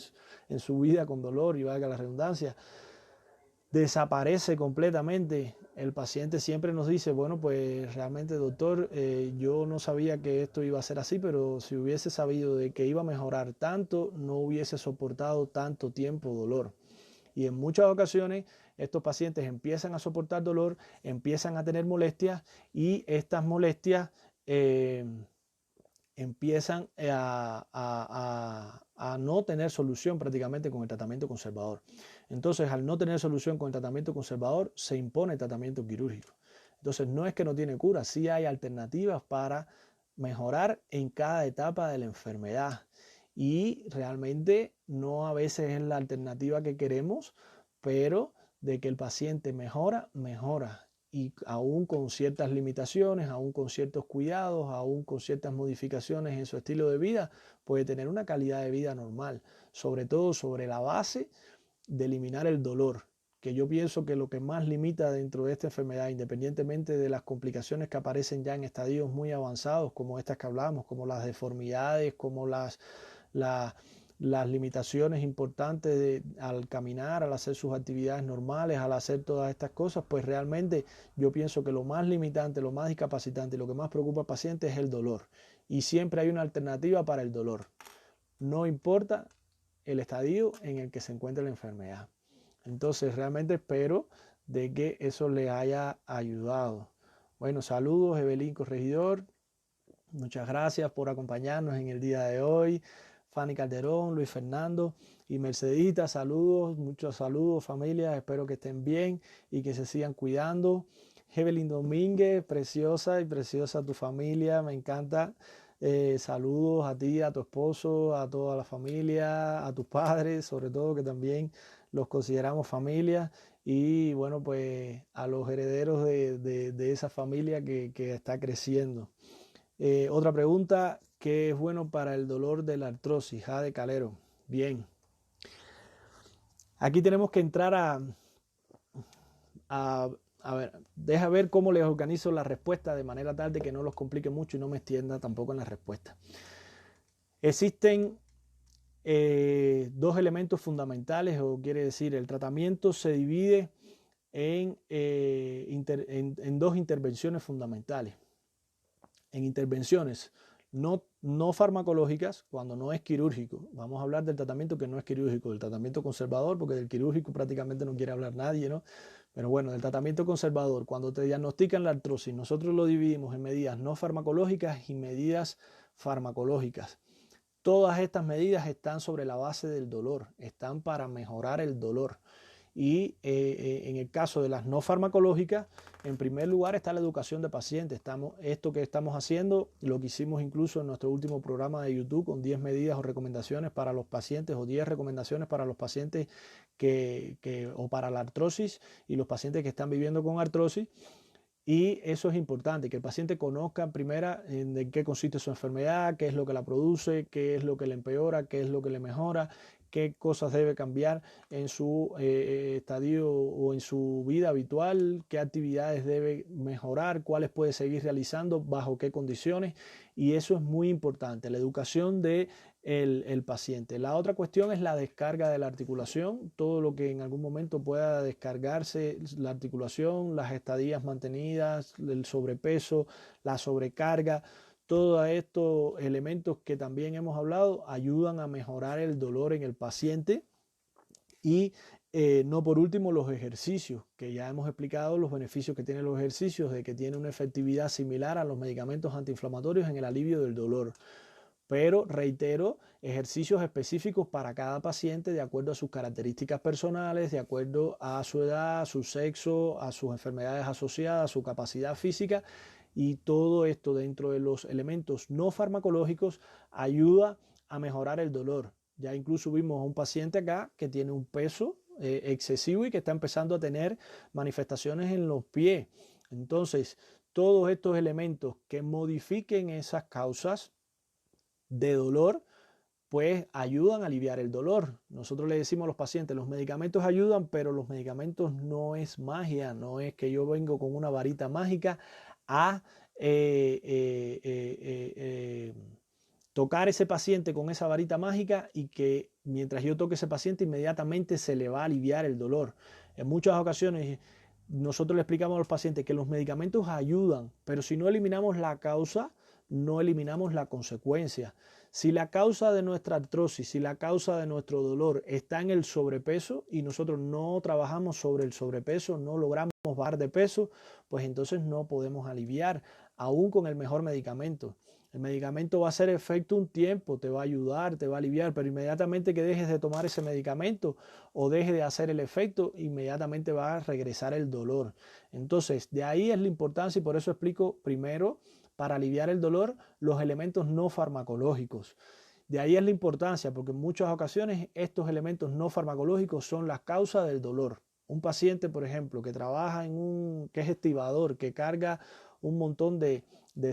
en su vida con dolor, y valga la redundancia, desaparece completamente. El paciente siempre nos dice, bueno, pues realmente doctor, yo no sabía que esto iba a ser así, pero si hubiese sabido de que iba a mejorar tanto, no hubiese soportado tanto tiempo dolor. Y en muchas ocasiones estos pacientes empiezan a soportar dolor, empiezan a tener molestias, y estas molestias empiezan a no tener solución prácticamente con el tratamiento conservador. Entonces, al no tener solución con el tratamiento conservador, se impone el tratamiento quirúrgico. Entonces, no es que no tiene cura, sí hay alternativas para mejorar en cada etapa de la enfermedad. Y realmente no a veces es la alternativa que queremos, pero de que el paciente mejora, mejora. Y aún con ciertas limitaciones, aún con ciertos cuidados, aún con ciertas modificaciones en su estilo de vida, puede tener una calidad de vida normal, sobre todo sobre la base de eliminar el dolor, que yo pienso que lo que más limita dentro de esta enfermedad, independientemente de las complicaciones que aparecen ya en estadios muy avanzados, como estas que hablamos, como las deformidades, como las limitaciones importantes al caminar, al hacer sus actividades normales, al hacer todas estas cosas, pues realmente yo pienso que lo más limitante, lo más discapacitante, lo que más preocupa al paciente es el dolor. Y siempre hay una alternativa para el dolor. No importa el estadio en el que se encuentre la enfermedad. Entonces realmente espero de que eso le haya ayudado. Bueno, saludos Evelyn Corregidor. Muchas gracias por acompañarnos en el día de hoy. Fanny Calderón, Luis Fernando y Mercedita, saludos, muchos saludos familia, espero que estén bien y que se sigan cuidando. Evelyn Domínguez, preciosa y preciosa tu familia, me encanta. Saludos a ti, a tu esposo, a toda la familia, a tus padres, sobre todo que también los consideramos familia, y bueno, pues a los herederos de esa familia que está creciendo. Otra pregunta, ¿qué es bueno para el dolor de la artrosis? Jade Calero. Bien. Aquí tenemos que entrar a ver, deja ver cómo les organizo la respuesta de manera tal de que no los complique mucho y no me extienda tampoco en la respuesta. Existen dos elementos fundamentales, o quiere decir, el tratamiento se divide en dos intervenciones fundamentales. En intervenciones no farmacológicas, cuando no es quirúrgico. Vamos a hablar del tratamiento que no es quirúrgico, del tratamiento conservador, porque del quirúrgico prácticamente no quiere hablar nadie, ¿no? Pero bueno, del tratamiento conservador, cuando te diagnostican la artrosis, nosotros lo dividimos en medidas no farmacológicas y medidas farmacológicas. Todas estas medidas están sobre la base del dolor, están para mejorar el dolor. Y en el caso de las no farmacológicas, en primer lugar está la educación de pacientes. Esto que estamos haciendo, lo que hicimos incluso en nuestro último programa de YouTube con 10 medidas o recomendaciones para los pacientes o 10 recomendaciones para los pacientes o para la artrosis y los pacientes que están viviendo con artrosis. Y eso es importante, que el paciente conozca primero en qué consiste su enfermedad, qué es lo que la produce, qué es lo que le empeora, qué es lo que le mejora, qué cosas debe cambiar en su estadio o en su vida habitual, qué actividades debe mejorar, cuáles puede seguir realizando, bajo qué condiciones. Y eso es muy importante, la educación de el paciente. La otra cuestión es la descarga de la articulación, todo lo que en algún momento pueda descargarse la articulación, las estadías mantenidas, el sobrepeso, la sobrecarga. Todos estos elementos que también hemos hablado ayudan a mejorar el dolor en el paciente. Y no por último los ejercicios, que ya hemos explicado los beneficios que tienen los ejercicios, de que tiene una efectividad similar a los medicamentos antiinflamatorios en el alivio del dolor. Pero reitero, ejercicios específicos para cada paciente de acuerdo a sus características personales, de acuerdo a su edad, a su sexo, a sus enfermedades asociadas, a su capacidad física, y todo esto dentro de los elementos no farmacológicos ayuda a mejorar el dolor. Ya incluso vimos a un paciente acá que tiene un peso excesivo y que está empezando a tener manifestaciones en los pies. Entonces, todos estos elementos que modifiquen esas causas de dolor, pues ayudan a aliviar el dolor. Nosotros le decimos a los pacientes, los medicamentos ayudan, pero los medicamentos no es magia, no es que yo vengo con una varita mágica a tocar ese paciente con esa varita mágica y que mientras yo toque ese paciente inmediatamente se le va a aliviar el dolor. En muchas ocasiones nosotros le explicamos a los pacientes que los medicamentos ayudan, pero si no eliminamos la causa, no eliminamos la consecuencia. Si la causa de nuestra artrosis, si la causa de nuestro dolor está en el sobrepeso y nosotros no trabajamos sobre el sobrepeso, no logramos bajar de peso, pues entonces no podemos aliviar, aún con el mejor medicamento. El medicamento va a hacer efecto un tiempo, te va a ayudar, te va a aliviar, pero inmediatamente que dejes de tomar ese medicamento o deje de hacer el efecto, inmediatamente va a regresar el dolor. Entonces, de ahí es la importancia y por eso explico primero, para aliviar el dolor, los elementos no farmacológicos. De ahí es la importancia, porque en muchas ocasiones estos elementos no farmacológicos son las causas del dolor. Un paciente, por ejemplo, que trabaja que es estibador, que carga un montón de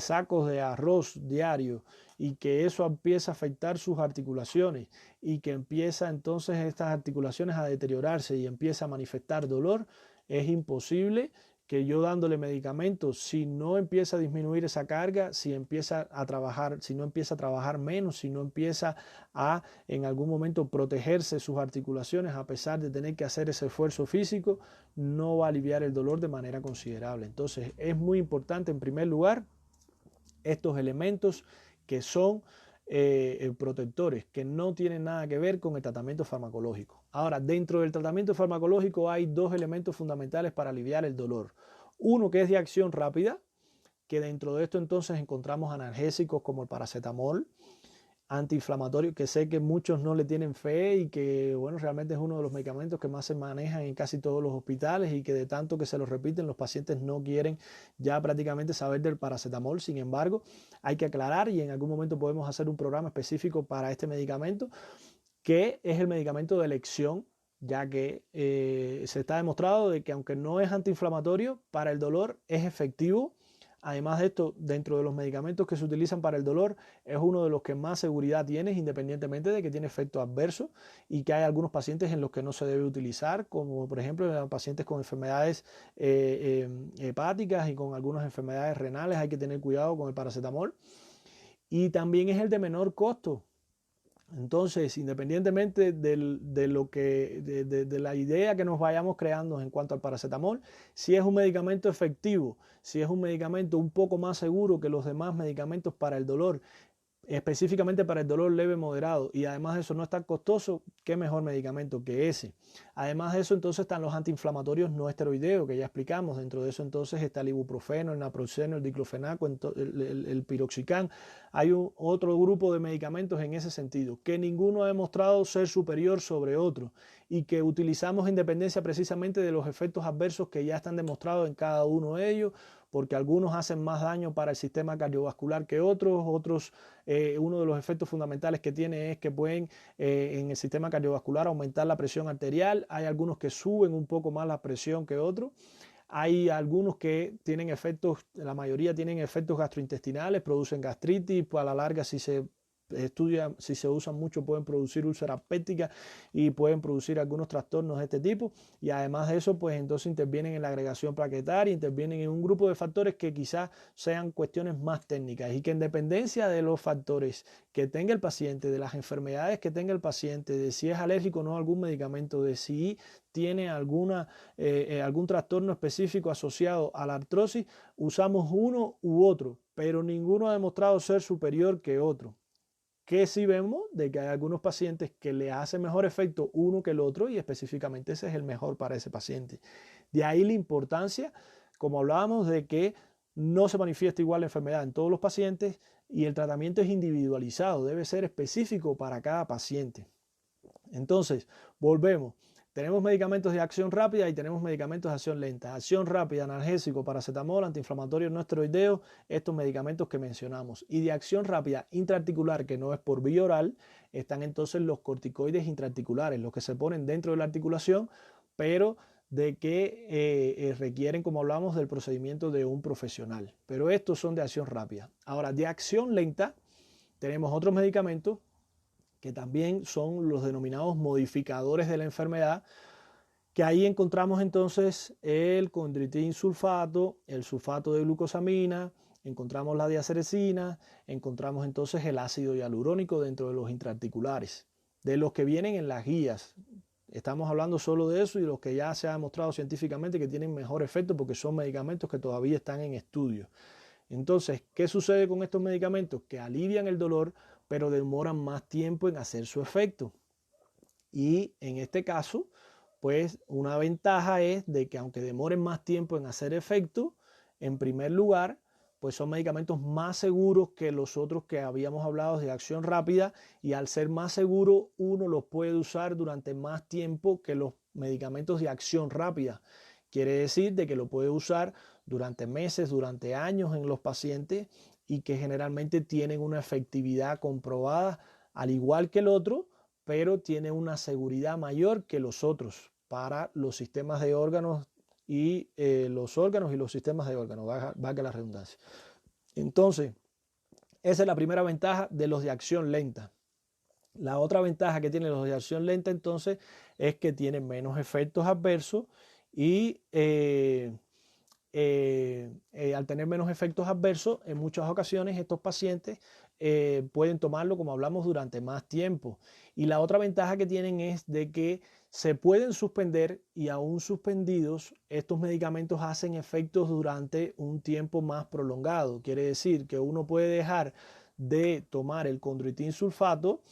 sacos de arroz diario y que eso empieza a afectar sus articulaciones y que empieza entonces estas articulaciones a deteriorarse y empieza a manifestar dolor, es imposible que yo dándole medicamentos, si no empieza a disminuir esa carga, si no empieza a trabajar menos, si no empieza a en algún momento protegerse sus articulaciones a pesar de tener que hacer ese esfuerzo físico, no va a aliviar el dolor de manera considerable. Entonces es muy importante en primer lugar estos elementos que son protectores, que no tienen nada que ver con el tratamiento farmacológico. Ahora, dentro del tratamiento farmacológico hay dos elementos fundamentales para aliviar el dolor. Uno que es de acción rápida, que dentro de esto entonces encontramos analgésicos como el paracetamol, antiinflamatorios, que sé que muchos no le tienen fe y que bueno, realmente es uno de los medicamentos que más se manejan en casi todos los hospitales y que de tanto que se los repiten los pacientes no quieren ya prácticamente saber del paracetamol. Sin embargo, hay que aclarar y en algún momento podemos hacer un programa específico para este medicamento, que es el medicamento de elección, ya que se está demostrado de que aunque no es antiinflamatorio, para el dolor es efectivo. Además de esto, dentro de los medicamentos que se utilizan para el dolor, es uno de los que más seguridad tienes, independientemente de que tiene efectos adversos y que hay algunos pacientes en los que no se debe utilizar, como por ejemplo pacientes con enfermedades hepáticas y con algunas enfermedades renales. Hay que tener cuidado con el paracetamol. Y también es el de menor costo. Entonces, independientemente de la idea que nos vayamos creando en cuanto al paracetamol, si es un medicamento efectivo, si es un medicamento un poco más seguro que los demás medicamentos para el dolor, específicamente para el dolor leve moderado, y además de eso no es tan costoso, ¿qué mejor medicamento que ese? Además de eso, entonces están los antiinflamatorios no esteroideos, que ya explicamos. Dentro de eso entonces está el ibuprofeno, el naproxeno, el diclofenaco, el piroxicam. Hay otro grupo de medicamentos en ese sentido, que ninguno ha demostrado ser superior sobre otro y que utilizamos en dependencia precisamente de los efectos adversos que ya están demostrados en cada uno de ellos, porque algunos hacen más daño para el sistema cardiovascular que otros, uno de los efectos fundamentales que tiene es que pueden en el sistema cardiovascular aumentar la presión arterial. Hay algunos que suben un poco más la presión que otros. Hay algunos que tienen efectos, la mayoría tienen efectos gastrointestinales, producen gastritis, pues a la larga si se usan mucho pueden producir úlceras pépticas y pueden producir algunos trastornos de este tipo, y además de eso pues entonces intervienen en la agregación plaquetaria, intervienen en un grupo de factores que quizás sean cuestiones más técnicas y que en dependencia de los factores que tenga el paciente, de las enfermedades que tenga el paciente, de si es alérgico o no a algún medicamento, de si tiene algún trastorno específico asociado a la artrosis, usamos uno u otro, pero ninguno ha demostrado ser superior que otro. Que sí vemos de que hay algunos pacientes que le hace mejor efecto uno que el otro y específicamente ese es el mejor para ese paciente. De ahí la importancia, como hablábamos, de que no se manifiesta igual la enfermedad en todos los pacientes y el tratamiento es individualizado, debe ser específico para cada paciente. Entonces, volvemos. Tenemos medicamentos de acción rápida y tenemos medicamentos de acción lenta. Acción rápida, analgésico, paracetamol, antiinflamatorio no esteroideo, estos medicamentos que mencionamos. Y de acción rápida intraarticular, que no es por vía oral, están entonces los corticoides intraarticulares, los que se ponen dentro de la articulación, pero de que requieren, como hablamos, del procedimiento de un profesional. Pero estos son de acción rápida. Ahora, de acción lenta, tenemos otros medicamentos que también son los denominados modificadores de la enfermedad, que ahí encontramos entonces el condroitin sulfato, el sulfato de glucosamina, encontramos la diacerecina, encontramos entonces el ácido hialurónico dentro de los intraarticulares, de los que vienen en las guías. Estamos hablando solo de eso y de los que ya se ha demostrado científicamente que tienen mejor efecto porque son medicamentos que todavía están en estudio. Entonces, ¿qué sucede con estos medicamentos? Que alivian el dolor, pero demoran más tiempo en hacer su efecto. Y en este caso, pues una ventaja es de que aunque demoren más tiempo en hacer efecto, en primer lugar, pues son medicamentos más seguros que los otros que habíamos hablado de acción rápida, y al ser más seguro uno los puede usar durante más tiempo que los medicamentos de acción rápida. Quiere decir de que lo puede usar durante meses, durante años en los pacientes y que generalmente tienen una efectividad comprobada al igual que el otro, pero tiene una seguridad mayor que los otros para los sistemas de órganos y los órganos y los sistemas de órganos, valga la redundancia. Entonces, esa es la primera ventaja de los de acción lenta. La otra ventaja que tienen los de acción lenta entonces es que tienen menos efectos adversos y al tener menos efectos adversos, en muchas ocasiones estos pacientes pueden tomarlo, como hablamos, durante más tiempo. Y la otra ventaja que tienen es de que se pueden suspender y aún suspendidos, estos medicamentos hacen efectos durante un tiempo más prolongado. Quiere decir que uno puede dejar de tomar el condroitin sulfato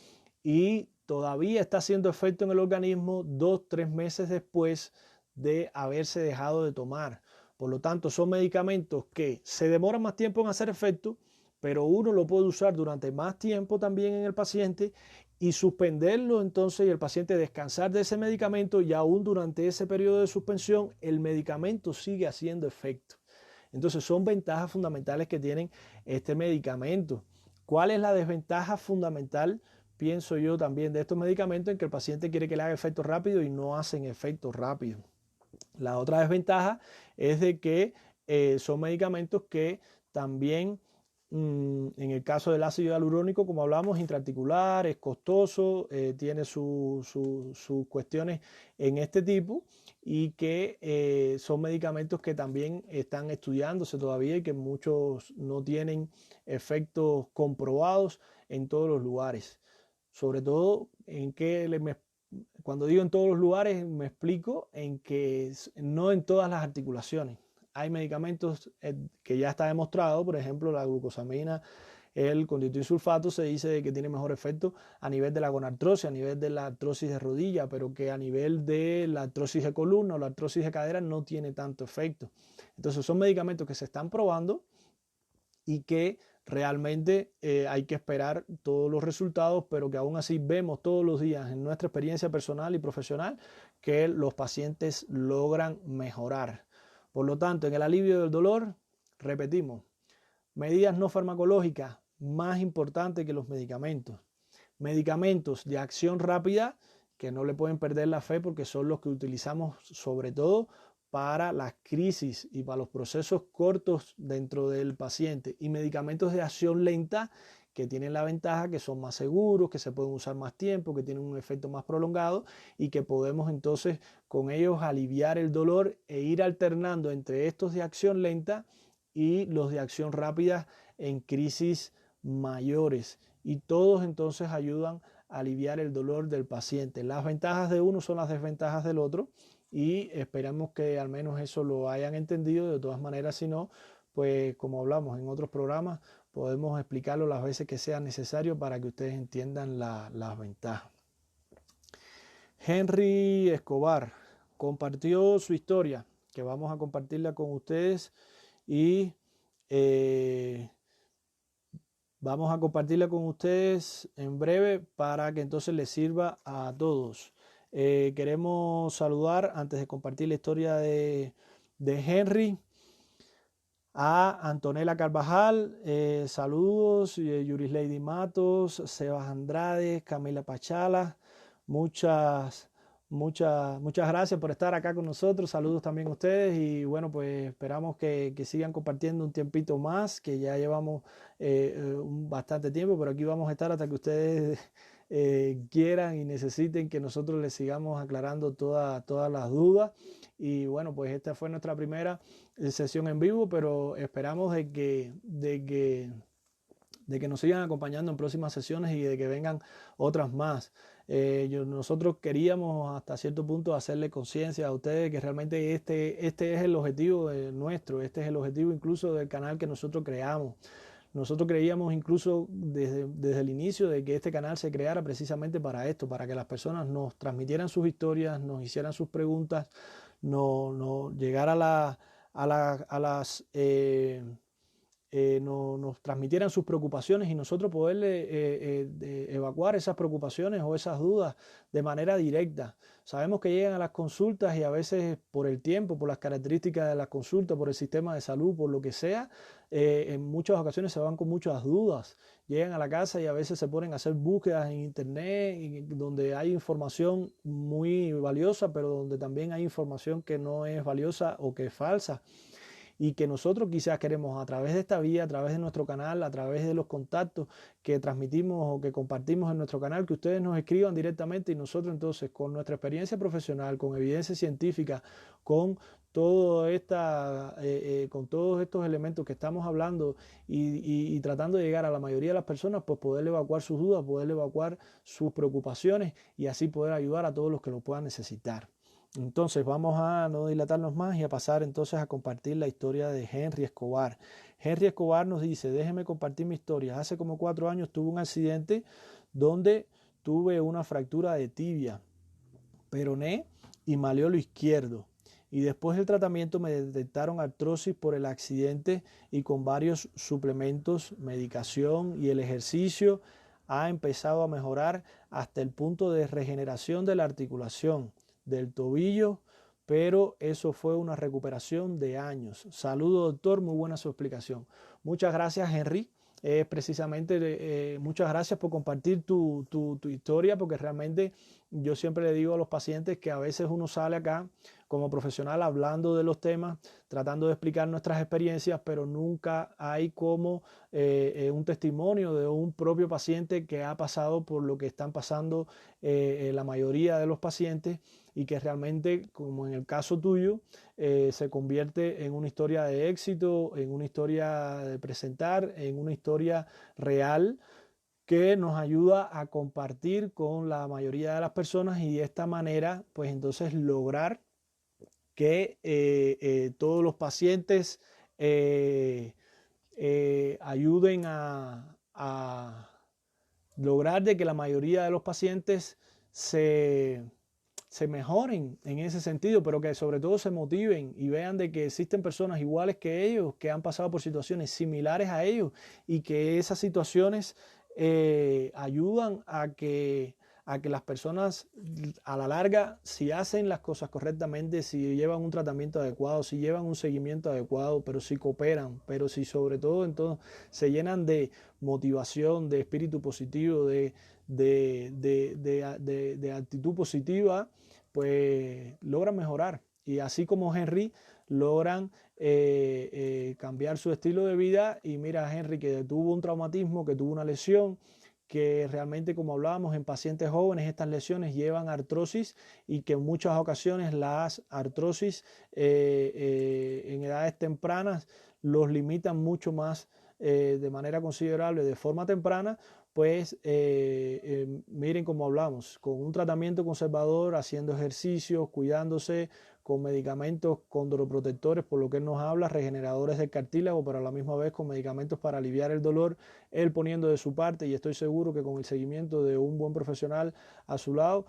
y todavía está haciendo efecto en el organismo 2-3 meses después de haberse dejado de tomar. Por lo tanto, son medicamentos que se demoran más tiempo en hacer efecto, pero uno lo puede usar durante más tiempo también en el paciente y suspenderlo entonces y el paciente descansar de ese medicamento, y aún durante ese periodo de suspensión el medicamento sigue haciendo efecto. Entonces son ventajas fundamentales que tienen este medicamento. ¿Cuál es la desventaja fundamental? Pienso yo también de estos medicamentos, en que el paciente quiere que le haga efecto rápido y no hacen efecto rápido. La otra desventaja es de que son medicamentos que también, en el caso del ácido hialurónico, como hablamos, intraarticular, es costoso, tiene sus cuestiones en este tipo, y que son medicamentos que también están estudiándose todavía y que muchos no tienen efectos comprobados en todos los lugares. Sobre todo cuando digo en todos los lugares, me explico en que no en todas las articulaciones. Hay medicamentos que ya está demostrado, por ejemplo, la glucosamina El condroitin sulfato se dice que tiene mejor efecto a nivel de la gonartrosis, a nivel de la artrosis de rodilla, pero que a nivel de la artrosis de columna o la artrosis de cadera no tiene tanto efecto. Entonces son medicamentos que se están probando y que realmente hay que esperar todos los resultados, pero que aún así vemos todos los días en nuestra experiencia personal y profesional que los pacientes logran mejorar. Por lo tanto, en el alivio del dolor, repetimos, medidas no farmacológicas más importantes que los medicamentos. Medicamentos de acción rápida que no le pueden perder la fe porque son los que utilizamos sobre todo para las crisis y para los procesos cortos dentro del paciente, y medicamentos de acción lenta que tienen la ventaja que son más seguros, que se pueden usar más tiempo, que tienen un efecto más prolongado y que podemos entonces con ellos aliviar el dolor e ir alternando entre estos de acción lenta y los de acción rápida en crisis mayores, y todos entonces ayudan a aliviar el dolor del paciente. Las ventajas de uno son las desventajas del otro, y esperamos que al menos eso lo hayan entendido. De todas maneras, si no, pues como hablamos en otros programas, podemos explicarlo las veces que sea necesario para que ustedes entiendan las ventajas. Henry Escobar compartió su historia, que vamos a compartirla con ustedes, y vamos a compartirla con ustedes en breve para que entonces les sirva a todos. Queremos saludar, antes de compartir la historia de Henry, a Antonella Carvajal, saludos, Yuris Lady Matos, Sebas Andrade, Camila Pachala, muchas gracias por estar acá con nosotros. Saludos también a ustedes, y bueno, pues esperamos que sigan compartiendo un tiempito más, que ya llevamos bastante tiempo, pero aquí vamos a estar hasta que ustedes quieran y necesiten que nosotros les sigamos aclarando todas las dudas. Y bueno, pues esta fue nuestra primera sesión en vivo, pero esperamos de que nos sigan acompañando en próximas sesiones y de que vengan otras más. Nosotros queríamos hasta cierto punto hacerle conciencia a ustedes que realmente este es el objetivo nuestro, este es el objetivo incluso del canal que nosotros creamos. Nosotros creíamos incluso desde el inicio de que este canal se creara precisamente para esto, para que las personas nos transmitieran sus historias, nos hicieran sus preguntas, no llegar nos transmitieran sus preocupaciones y nosotros poderle evacuar esas preocupaciones o esas dudas de manera directa. Sabemos que llegan a las consultas y a veces por el tiempo, por las características de las consultas, por el sistema de salud, por lo que sea, en muchas ocasiones se van con muchas dudas. Llegan a la casa y a veces se ponen a hacer búsquedas en internet donde hay información muy valiosa, pero donde también hay información que no es valiosa o que es falsa. Y que nosotros quizás queremos a través de esta vía, a través de nuestro canal, a través de los contactos que transmitimos o que compartimos en nuestro canal, que ustedes nos escriban directamente, y nosotros entonces con nuestra experiencia profesional, con evidencia científica, con todos estos elementos que estamos hablando y tratando de llegar a la mayoría de las personas, pues poder evacuar sus dudas, poder evacuar sus preocupaciones y así poder ayudar a todos los que lo puedan necesitar. Entonces vamos a no dilatarnos más y a pasar entonces a compartir la historia de Henry Escobar. Henry Escobar nos dice: déjeme compartir mi historia. Hace como 4 años tuve un accidente donde tuve una fractura de tibia, peroné y malleolo izquierdo. Y después del tratamiento me detectaron artrosis por el accidente, y con varios suplementos, medicación y el ejercicio ha empezado a mejorar hasta el punto de regeneración de la articulación del tobillo, pero eso fue una recuperación de años. Saludos, doctor, muy buena su explicación. Muchas gracias, Henry. Precisamente muchas gracias por compartir tu historia, porque realmente yo siempre le digo a los pacientes que a veces uno sale acá como profesional hablando de los temas, tratando de explicar nuestras experiencias, pero nunca hay como un testimonio de un propio paciente que ha pasado por lo que están pasando la mayoría de los pacientes, y que realmente, como en el caso tuyo, se convierte en una historia de éxito, en una historia de presentar, en una historia real que nos ayuda a compartir con la mayoría de las personas, y de esta manera pues entonces lograr que todos los pacientes ayuden a a lograr de que la mayoría de los pacientes se mejoren en ese sentido, pero que sobre todo se motiven y vean de que existen personas iguales que ellos, que han pasado por situaciones similares a ellos y que esas situaciones ayudan a que las personas a la larga, si hacen las cosas correctamente, si llevan un tratamiento adecuado, si llevan un seguimiento adecuado, pero si cooperan, pero si sobre todo entonces se llenan de motivación, de espíritu positivo, de actitud positiva, pues logran mejorar. Y así como Henry, logran cambiar su estilo de vida. Y mira, Henry, que tuvo un traumatismo, que tuvo una lesión, que realmente, como hablábamos, en pacientes jóvenes estas lesiones llevan artrosis y que en muchas ocasiones las artrosis en edades tempranas los limitan mucho más de manera considerable de forma temprana. Pues miren cómo hablamos, con un tratamiento conservador, haciendo ejercicios, cuidándose, con medicamentos condroprotectores, por lo que él nos habla, regeneradores del cartílago, pero a la misma vez con medicamentos para aliviar el dolor, él poniendo de su parte, y estoy seguro que con el seguimiento de un buen profesional a su lado,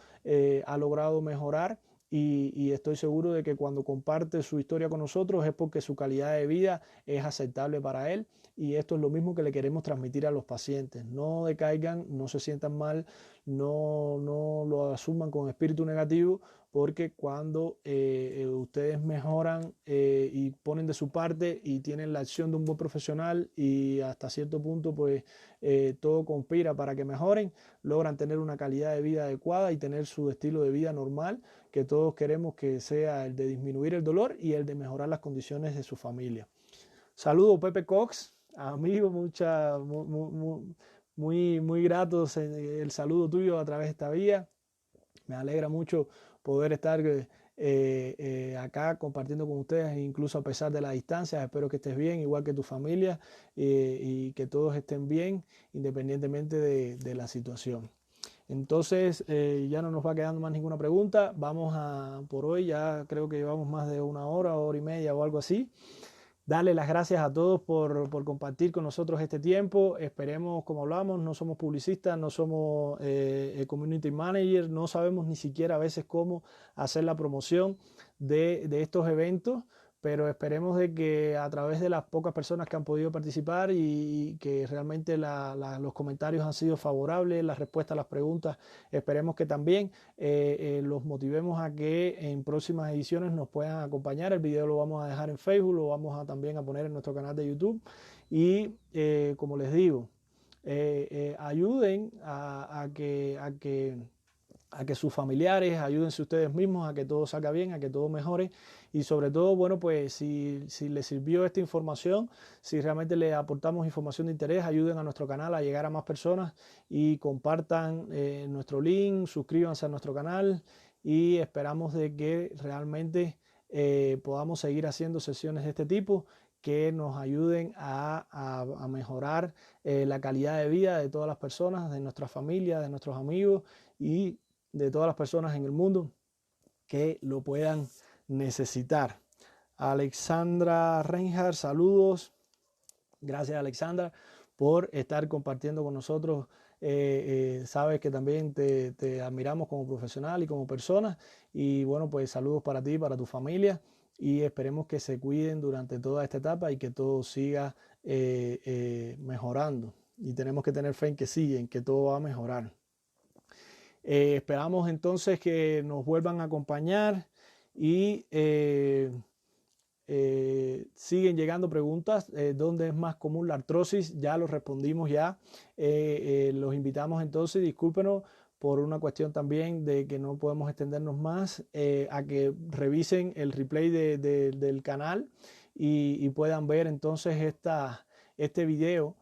ha logrado mejorar. Y estoy seguro de que cuando comparte su historia con nosotros es porque su calidad de vida es aceptable para él, y esto es lo mismo que le queremos transmitir a los pacientes. No decaigan, no se sientan mal, no lo asuman con espíritu negativo, porque cuando ustedes mejoran y ponen de su parte y tienen la acción de un buen profesional y hasta cierto punto pues todo conspira para que mejoren, logran tener una calidad de vida adecuada y tener su estilo de vida normal, que todos queremos que sea el de disminuir el dolor y el de mejorar las condiciones de su familia. Saludos, Pepe Cox, amigo, muy gratos el saludo tuyo a través de esta vía. Me alegra mucho poder estar acá compartiendo con ustedes, incluso a pesar de la distancia. Espero que estés bien, igual que tu familia, y que todos estén bien, independientemente de la situación. Entonces, ya no nos va quedando más ninguna pregunta. Vamos a, por hoy, ya creo que llevamos más de una hora y media o algo así. Darle las gracias a todos por compartir con nosotros este tiempo. Esperemos, como hablamos, no somos publicistas, no somos community manager, no sabemos ni siquiera a veces cómo hacer la promoción de estos eventos, pero esperemos de que a través de las pocas personas que han podido participar y que realmente los comentarios han sido favorables, las respuestas a las preguntas, esperemos que también los motivemos a que en próximas ediciones nos puedan acompañar. El video lo vamos a dejar en Facebook, lo vamos a también a poner en nuestro canal de YouTube, y como les digo, ayuden a que sus familiares, ayúdense ustedes mismos a que todo salga bien, a que todo mejore, y sobre todo, bueno, pues si les sirvió esta información, si realmente les aportamos información de interés, ayuden a nuestro canal a llegar a más personas y compartan nuestro link, suscríbanse a nuestro canal, y esperamos de que realmente podamos seguir haciendo sesiones de este tipo que nos ayuden a mejorar la calidad de vida de todas las personas, de nuestras familias, de nuestros amigos y de todas las personas en el mundo que lo puedan necesitar. Alexandra Reinhardt, saludos. Gracias, Alexandra, por estar compartiendo con nosotros. Sabes que también te admiramos como profesional y como persona. Y bueno, pues saludos para ti, para tu familia. Y esperemos que se cuiden durante toda esta etapa y que todo siga mejorando. Y tenemos que tener fe en que sí, en que todo va a mejorar. Esperamos entonces que nos vuelvan a acompañar y siguen llegando preguntas. ¿Dónde es más común la artrosis? Ya los respondimos ya. Los invitamos entonces, discúlpenos por una cuestión también de que no podemos extendernos más, a que revisen el replay del canal y puedan ver entonces este video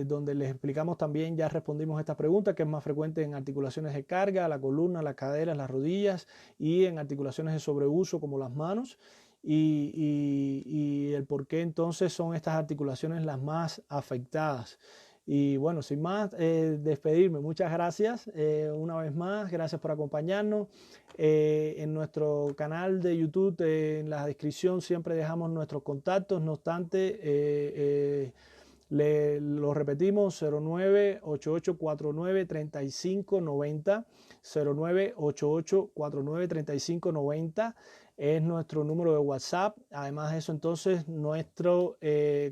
donde les explicamos también, ya respondimos esta pregunta, que es más frecuente en articulaciones de carga, la columna, las caderas, las rodillas, y en articulaciones de sobreuso como las manos, y el por qué entonces son estas articulaciones las más afectadas. Y bueno, sin más, despedirme. Muchas gracias una vez más, gracias por acompañarnos. En nuestro canal de YouTube, en la descripción siempre dejamos nuestros contactos, no obstante, Lo repetimos, 0988493590, 0988493590 es nuestro número de WhatsApp. Además de eso, entonces, nuestro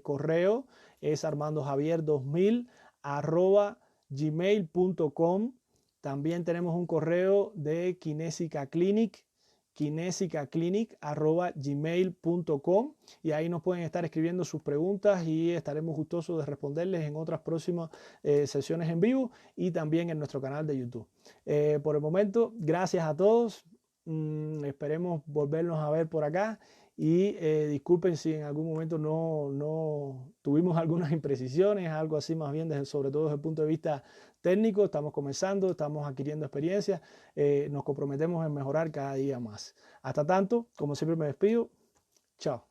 correo es armandojavier2000@gmail.com. También tenemos un correo de Kinésica Clinic, kinesicaclinic@gmail.com, y ahí nos pueden estar escribiendo sus preguntas y estaremos gustosos de responderles en otras próximas sesiones en vivo y también en nuestro canal de YouTube. Por el momento, gracias a todos. Esperemos volvernos a ver por acá y disculpen si en algún momento no tuvimos algunas imprecisiones, algo así más bien sobre todo desde el punto de vista técnico. Estamos comenzando, estamos adquiriendo experiencia, nos comprometemos en mejorar cada día más. Hasta tanto, como siempre me despido, chao.